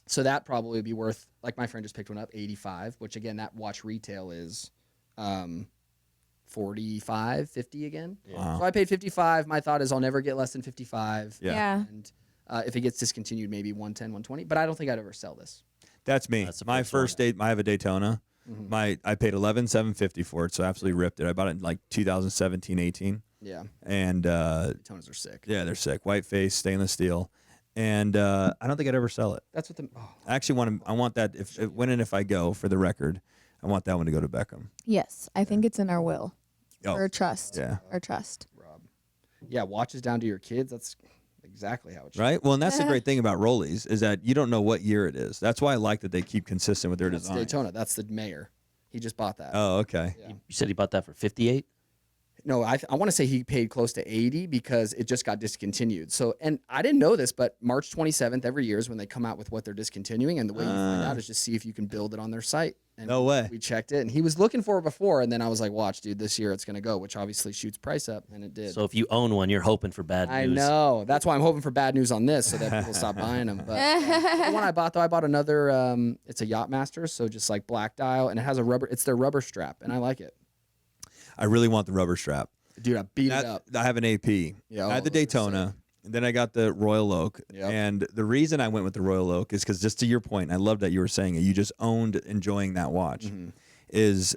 So that probably would be worth, like my friend just picked one up, 85, which again, that watch retail is 45, 50 again. Wow. So I paid 55. My thought is I'll never get less than 55. Yeah. Yeah. And if it gets discontinued, maybe 110, 120. But I don't think I'd ever sell this. That's me. That's the My first one. first date, I have a Daytona. I paid $11,750 for it, so I absolutely ripped it. I bought it in like 2017, 18. Yeah. And Daytonas are sick. yeah, they're sick. White face, stainless steel. And I don't think I'd ever sell it. That's what the. Oh, I actually I want that if when and if I go, for the record, I want that one to go to Beckham. Yes, I think it's in our will. Oh, Or trust. yeah. Or trust. Rob. Yeah, watches down to your kids. That's exactly how it should. Right? Well, and that's the great thing about Rollies is that you don't know what year it is. That's why I like that they keep consistent with their That's design. Daytona. That's the mayor. He just bought that. Oh, okay. Yeah. You said he bought that for 58? No, I want to say he paid close to 80 because it just got discontinued. So, and I didn't know this, but March 27th every year is when they come out with what they're discontinuing, and the way you find out is just see if you can build it on their site. And No way. We checked it, and he was looking for it before, and then I was like, "Watch, dude, this year it's gonna go," which obviously shoots price up, and it did. So if you own one, you're hoping for bad news. I know. That's why I'm hoping for bad news on this, so that people stop buying them. But the one I bought, though, I bought another. It's a Yachtmaster, so just like black dial, and it has a rubber. It's their rubber strap, and I like it, I really want the rubber strap. dude. I beat it up. I have an AP. Yeah, I had the those are Daytona. And then I got the Royal Oak. Yep. And the reason I went with the Royal Oak is because, just to your point, and I love that you were saying it, you just owned enjoying that watch, is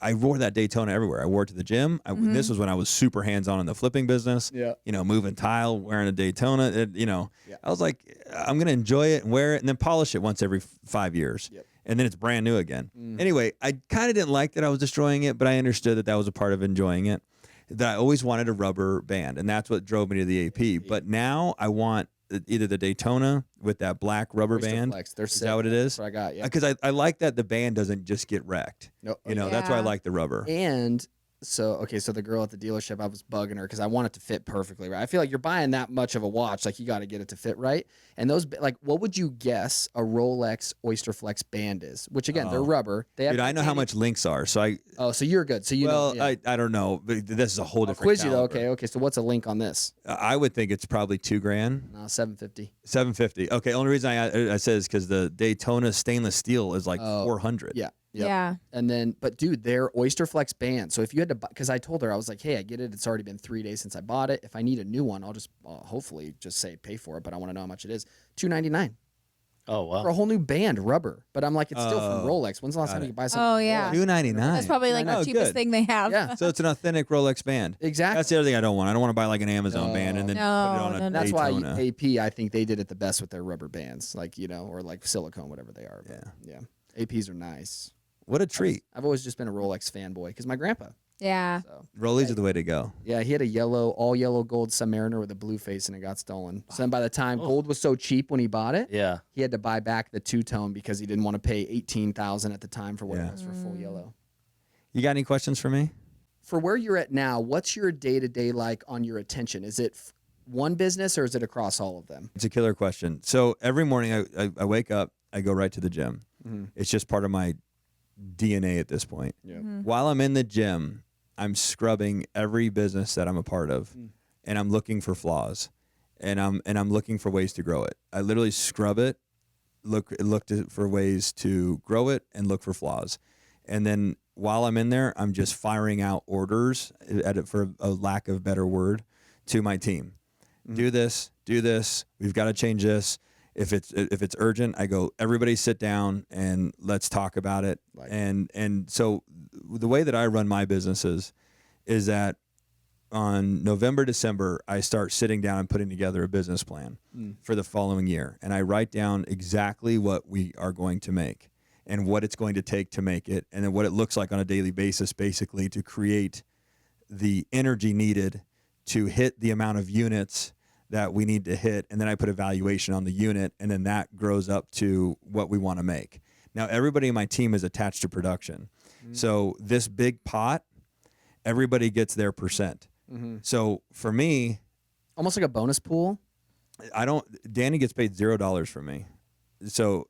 I wore that Daytona everywhere. I wore it to the gym. This was when I was super hands-on in the flipping business. Yeah. You know, moving tile, wearing a Daytona. Yeah. I was like, I'm going to enjoy it and wear it and then polish it once every 5 years. Yep. And then it's brand new again. Anyway, I kind of didn't like that I was destroying it, but I understood that that was a part of enjoying it. That I always wanted a rubber band, and that's what drove me to the AP. But now I want either the Daytona with that black rubber Oyster band. Flex, they're Is sick. that what it is? That's what I got. Yeah. Because I like that the band doesn't just get wrecked. No, You know, that's why I Yeah. like the rubber. And So the girl at the dealership, I was bugging her because I want it to fit perfectly, right? I feel like you're buying that much of a watch, like you got to get it to fit right. And those, like, what would you guess a Rolex Oyster Flex band is? Which again, they're rubber. They have Dude, I know how much links are. So so you're good. So you know. Yeah. I don't know, but this is a whole I'll different quiz you though. caliber. Okay. So what's a link on this? I would think it's probably $2,000. No, $750. $750. Okay, only reason I said is because the Daytona stainless steel is like $400. Yeah. Yep. Yeah. And then, but dude, they're Oyster Flex bands. So if you had to buy, because I told her, I was like, hey, I get it. It's already been 3 days since I bought it. If I need a new one, I'll just hopefully just say pay for it. But I want to know how much it is. $299 Oh wow. for a whole new band, rubber. But I'm like, it's still from Rolex. When's the last time you could buy something? Oh, from yeah. Rolex? $299. That's probably like Oh, the cheapest good. thing they have. Yeah. So it's an authentic Rolex band. Exactly. That's the other thing I don't want. I don't want to buy like an Amazon band and then put it on a No, no. That's Daytona. why AP, I think they did it the best with their rubber bands, like, or like silicone, whatever they are. But yeah. APs are nice. What a treat. I've always just been a Rolex fanboy because my grandpa. Yeah. So Rollies are the way to go. yeah, he had a all yellow gold Submariner with a blue face, and it got stolen. So then by the time gold was so cheap when he bought it, Yeah. he had to buy back the two-tone because he didn't want to pay $18,000 at the time for what it Yeah. was for full yellow. You got any questions for me? For where you're at now, what's your day-to-day like on your attention? Is it one business or is it across all of them? It's a killer question. So every morning I wake up, I go right to the gym. It's just part of my DNA at this point. Yeah. While I'm in the gym, I'm scrubbing every business that I'm a part of, and I'm looking for flaws, and I'm looking for ways to grow it. I literally scrub it, look for ways to grow it, and look for flaws, and then while I'm in there, I'm just firing out orders, for a lack of better word, to my team. Do this. We've got to change this. If it's urgent, I go, everybody sit down and let's talk about it. And so the way that I run my businesses is that on November, December, I start sitting down and putting together a business plan for the following year. And I write down exactly what we are going to make and what it's going to take to make it, and then what it looks like on a daily basis, basically, to create the energy needed to hit the amount of units that we need to hit. And then I put a valuation on the unit, and then that grows up to what we want to make. Now, everybody in my team is attached to production. So this big pot, everybody gets their percent. So for me, Almost like a bonus pool. Danny gets paid $0 from me. So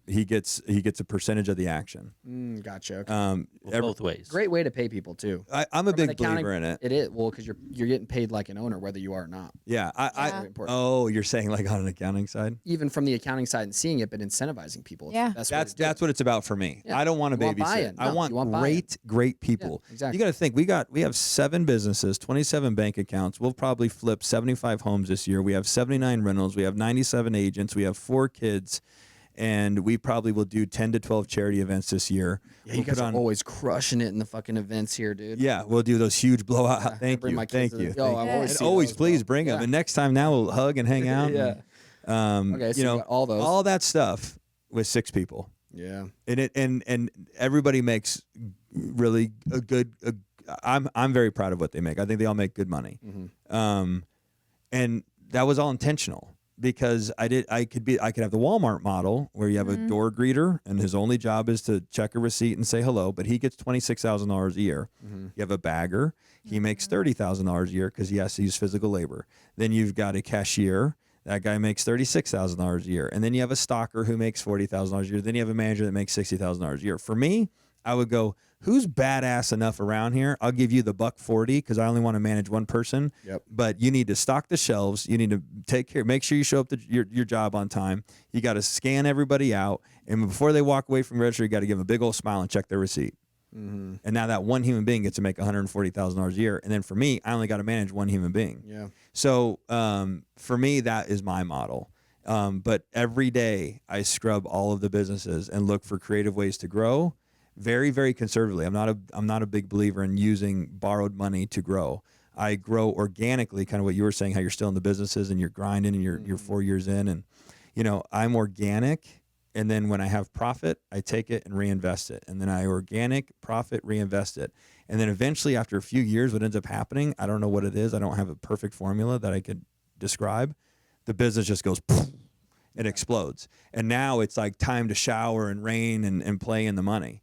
he gets a percentage of the action. Gotcha. Okay. Both ways. Great way to pay people too. I'm a From an big believer in it. It is because you're getting paid like an owner whether you are or not. Yeah. Very important. Oh, you're saying like on an accounting side? Even from the accounting side and seeing it, but incentivizing people. Yeah. That's what it's about for me. Yeah. I don't want to You want babysit. buy-in. I No, want you want buy-in. great people. Yeah, exactly. You got to think we have 7 businesses, 27 bank accounts. We'll probably flip 75 homes this year. We have 79 rentals. We have 97 agents. We have 4 kids. And we probably will do 10 to 12 charity events this year. Yeah, you guys are always crushing it in the fucking events here, dude. Yeah, we'll do those huge blowout. Yeah, Thank bring you. my kids Thank to you. the- Yo, I've always And seen always those, please bro. bring them. Yeah. And next time now we'll hug and hang out. Yeah. Okay, so you got all those. All that stuff with 6 people. Yeah. And everybody makes really a good. I'm very proud of what they make. I think they all make good money. And that was all intentional because I could have the Walmart model where you have a door greeter and his only job is to check a receipt and say hello, but he gets $26,000 a year. You have a bagger, he makes $30,000 a year because he has to use physical labor. Then you've got a cashier. That guy makes $36,000 a year. And then you have a stocker who makes $40,000 a year. Then you have a manager that makes $60,000 a year. For me, I would go, who's badass enough around here? I'll give you the $140 because I only want to manage one person. Yep. But you need to stock the shelves. You need to make sure you show up to your job on time. You got to scan everybody out. And before they walk away from the register, you got to give them a big old smile and check their receipt. And now that one human being gets to make $140,000 a year. And then for me, I only got to manage one human being. Yeah. So for me, that is my model. But every day I scrub all of the businesses and look for creative ways to grow. Very, very conservatively. I'm not a big believer in using borrowed money to grow. I grow organically, kind of what you were saying, how you're still in the businesses and you're grinding and you're 4 years in, and I'm organic. And then when I have profit, I take it and reinvest it. And then I organic profit, reinvest it. And then eventually after a few years, what ends up happening, I don't know what it is. I don't have a perfect formula that I could describe. The business just goes poof, it explodes. And now it's like time to shower and rain and play in the money,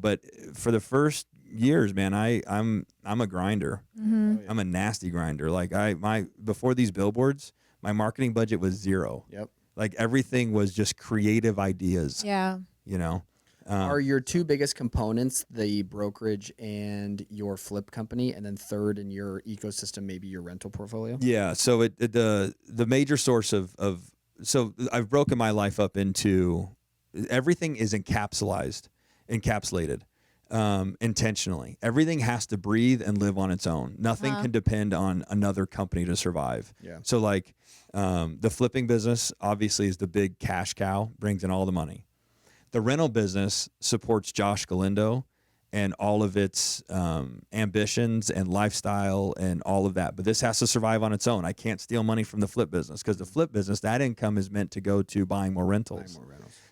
But for the first years, man, I'm a grinder. Mm-hmm. Oh, yeah. I'm a nasty grinder. Like before these billboards, my marketing budget was zero. Yep. Like everything was just creative ideas. Yeah. You know. Are your two biggest components the brokerage and your flip company, and then third in your ecosystem, maybe your rental portfolio? Yeah. So the major source of so I've broken my life up into everything is encapsulated intentionally. Everything has to breathe and live on its own. Nothing can depend on another company to survive. Yeah. So like the flipping business obviously is the big cash cow, brings in all the money. The rental business supports Josh Galindo and all of its ambitions and lifestyle and all of that. But this has to survive on its own. I can't steal money from the flip business because the flip business, that income is meant to go to buying more rentals.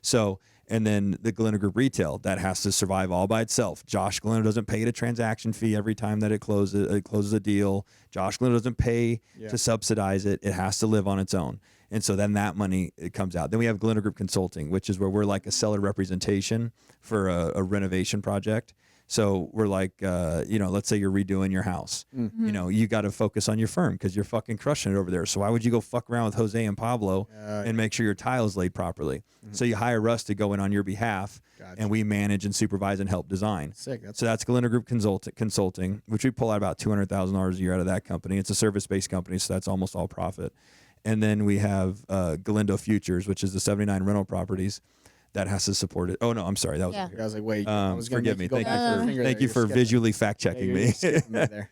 So, and then the Galindo Group retail, that has to survive all by itself. Josh Galindo doesn't pay a transaction fee every time that it closes a deal. Josh Galindo doesn't pay to subsidize it. It has to live on its own. And so then that money, it comes out. Then we have Galindo Group Consulting, which is where we're like a seller representation for a renovation project. So we're like, let's say you're redoing your house. Mm-hmm. You know, you got to focus on your firm because you're fucking crushing it over there. So why would you go fuck around with Jose and Pablo and make sure your tile's laid properly? So you hire us to go in on your behalf, and we manage and supervise and help design. Sick. So that's Galindo Group Consulting, which we pull out about $200,000 a year out of that company. It's a service-based company, so that's almost all profit. And then we have Galindo Futures, which is the 79 rental properties that has to support it. Oh no, I'm sorry, that was. Yeah. I was like, wait. I was gonna Forgive make me. you go Thank back to the finger thank there. you You're for skipping. visually fact Yeah, checking you're me. skipping me there.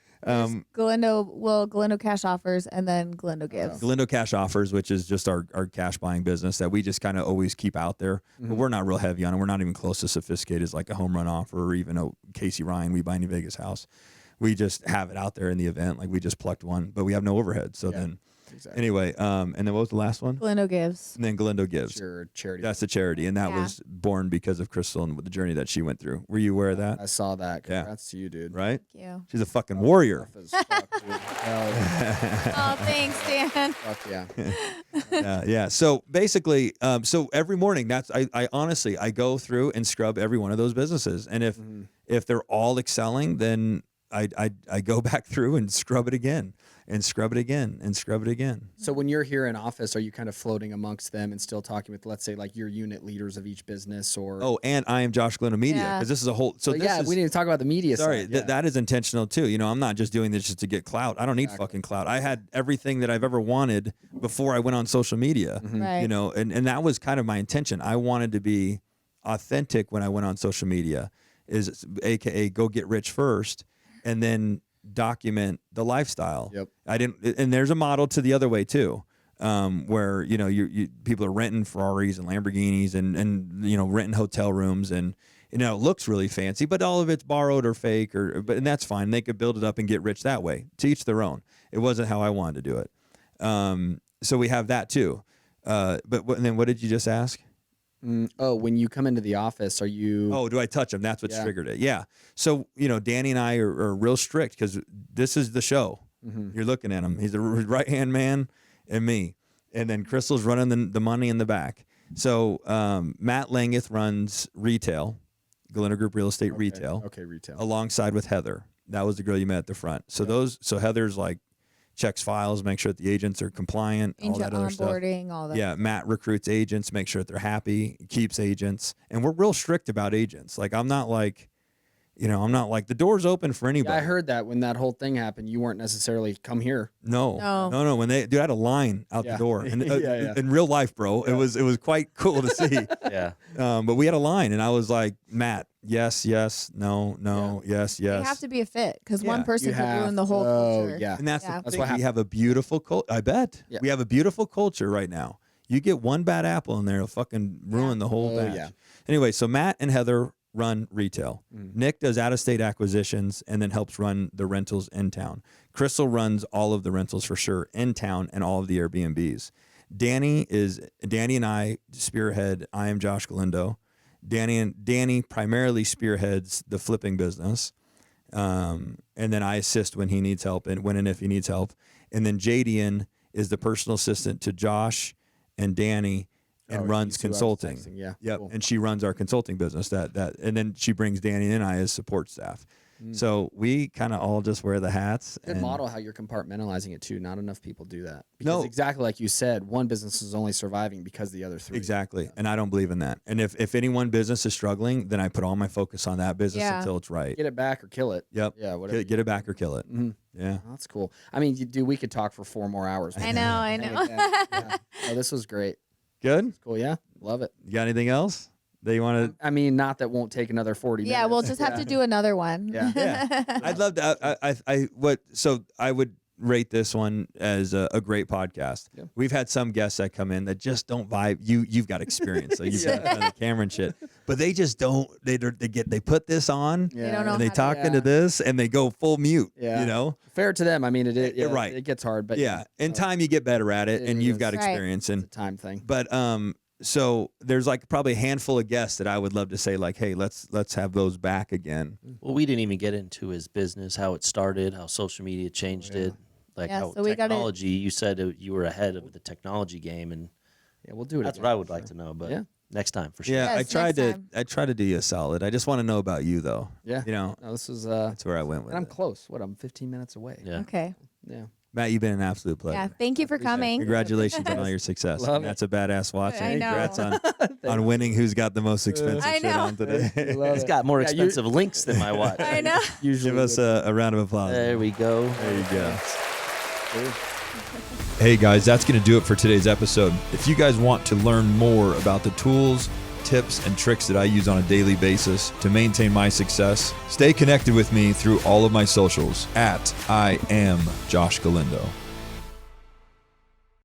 Galindo Cash Offers, and then Galindo Gives. Galindo Cash Offers, which is just our cash buying business that we just kind of always keep out there. But we're not real heavy on it. We're not even close to sophisticated as like a home run offer or even a Casey Ryan, we buy any Vegas house. We just have it out there in the event. Like we just plucked one, but we have no overhead. So then Exactly. anyway, and then what was the last one? Galindo Gives. And then Galindo Gives. Your charity. That's the charity. And that Yeah. was born because of Crystal and the journey that she went through. Were you aware of that? I saw that. Yeah. Congrats to you, dude. Right? Thank you. She's a fucking warrior. Tough as fuck, dude. Hell yeah. Oh, thanks, Dan. Fuck yeah. Yeah. So basically, so every morning, I honestly, I go through and scrub every one of those businesses. And if they're all excelling, then I go back through and scrub it again and scrub it again and scrub it again. So when you're here in office, are you kind of floating amongst them and still talking with, let's say, like your unit leaders of each business, or? Oh, and I am Josh Galindo Media Yeah. because this is a whole. So Well, this yeah, is, we need to talk about the media sorry, side. Yeah. that is intentional too. You know, I'm not just doing this just to get clout. I don't need fucking clout. I had everything that I've ever wanted before I went on social media. Right. You know, and that was kind of my intention. I wanted to be authentic when I went on social media, is AKA go get rich first, and then document the lifestyle. Yep. I didn't, and there's a model to the other way too, where you know you people are renting Ferraris and Lamborghinis and you know renting hotel rooms, and you know it looks really fancy, but all of it's borrowed or fake, and that's fine. They could build it up and get rich that way. To each their own. It wasn't how I wanted to do it. So we have that too. And then what did you just ask? When you come into the office, are you? Oh, do I touch them? That's what Yeah. triggered it. Yeah. So, you know, Danny and I are real strict because this is the show. You're looking at him. He's a right-hand man and me. And then Crystal's running the money in the back. So Matt Langeth runs retail, Galindo Group Real Estate Retail, Okay, retail. alongside with Heather. That was the girl you met at the front. So so Heather's like checks files, make sure that the agents are compliant, all Angel that other stuff. onboarding, all that. Yeah, Matt recruits agents, make sure that they're happy, keeps agents, and we're real strict about agents. Like I'm not like the door's open for anybody. Yeah, I heard that when that whole thing happened, you weren't necessarily come here. No. No. When I had a line out Yeah. the door, and Yeah. in real life, bro, it was quite cool to see. Yeah. But we had a line, and I was like, Matt, yes, no, yes. They have to be a fit because Yeah. one person You could have. ruin the whole Oh, culture. yeah. And that's Yeah. the That's thing. what We have a beautiful culture. I bet. Yeah. We have a beautiful culture right now. You get one bad apple in there, it'll fucking ruin the whole Oh, batch. yeah. Anyway, so Matt and Heather run retail. Nick does out-of-state acquisitions and then helps run the rentals in town. Crystal runs all of the rentals for sure in town and all of the Airbnbs. Danny and I spearhead I Am Josh Galindo. Danny primarily spearheads the flipping business. And then I assist when he needs help and when and if he needs help. And then Jadian is the personal assistant to Josh and Danny and runs these two I was consulting. texting, yeah, Yep. cool. And she runs our consulting business. And then she brings Danny and I as support staff. So we kind of all just wear the hats. Good and model how you're compartmentalizing it too. Not enough people do that. Because No. exactly like you said, one business is only surviving because the other three. Exactly. And I don't believe in that. And if any one business is struggling, then I put all my focus on that business Yeah. until it's right. Get it back or kill it. Yep. Yeah, whatever. Get it back or kill it. Mhm. Yeah. Oh, that's cool. I mean, we could talk for 4 more hours. I know. And again, yeah. Oh, this was great. Good. Cool. Yeah. Love it. You got anything else that you want to? I mean, not that won't take another 40 minutes. Yeah, we'll just have to do another one. Yeah. Yeah. I'd love to. So I would rate this one as a great podcast. Yeah. We've had some guests that come in that just don't vibe. You've got experience, so you've got the camera and shit, but they just don't. They put this on Yeah. don't know and they how to- talk Yeah. into this and they go full mute. Yeah. You know. Fair to them. I mean, Right. It gets hard, but Yeah. In so time, you get better at it, It and you've is. got Right. experience. it's And a time thing. but so there's like probably a handful of guests that I would love to say like, hey, let's have those back again. Well, we didn't even get into his business, how it started, how social media changed yeah. it, like Yeah, how so we gotta- technology. You said you were ahead of the technology game, and Yeah, we'll do it. that's again. what I would like to know. But Yeah. next time for sure. Yeah, Yes, I next time. tried to do you a solid. I just want to know about you though. Yeah. You know, No, this is. that's where I went with And I'm it. close. What? I'm 15 minutes away. Yeah. Okay. Yeah. Matt, you've been an absolute pleasure. Yeah. Thank you for appreciate it. coming. Congratulations on all your success. Love it. That's a badass watch. I And know. congrats on winning who's got the most expensive I shit know. on today. Love He's it. got more Yeah, you- expensive links than my watch. I know. Usually Give us a round of applause. There we go. There you go. Cool. Hey guys, that's going to do it for today's episode. If you guys want to learn more about the tools, tips, and tricks that I use on a daily basis to maintain my success, stay connected with me through all of my socials at I am Josh Galindo.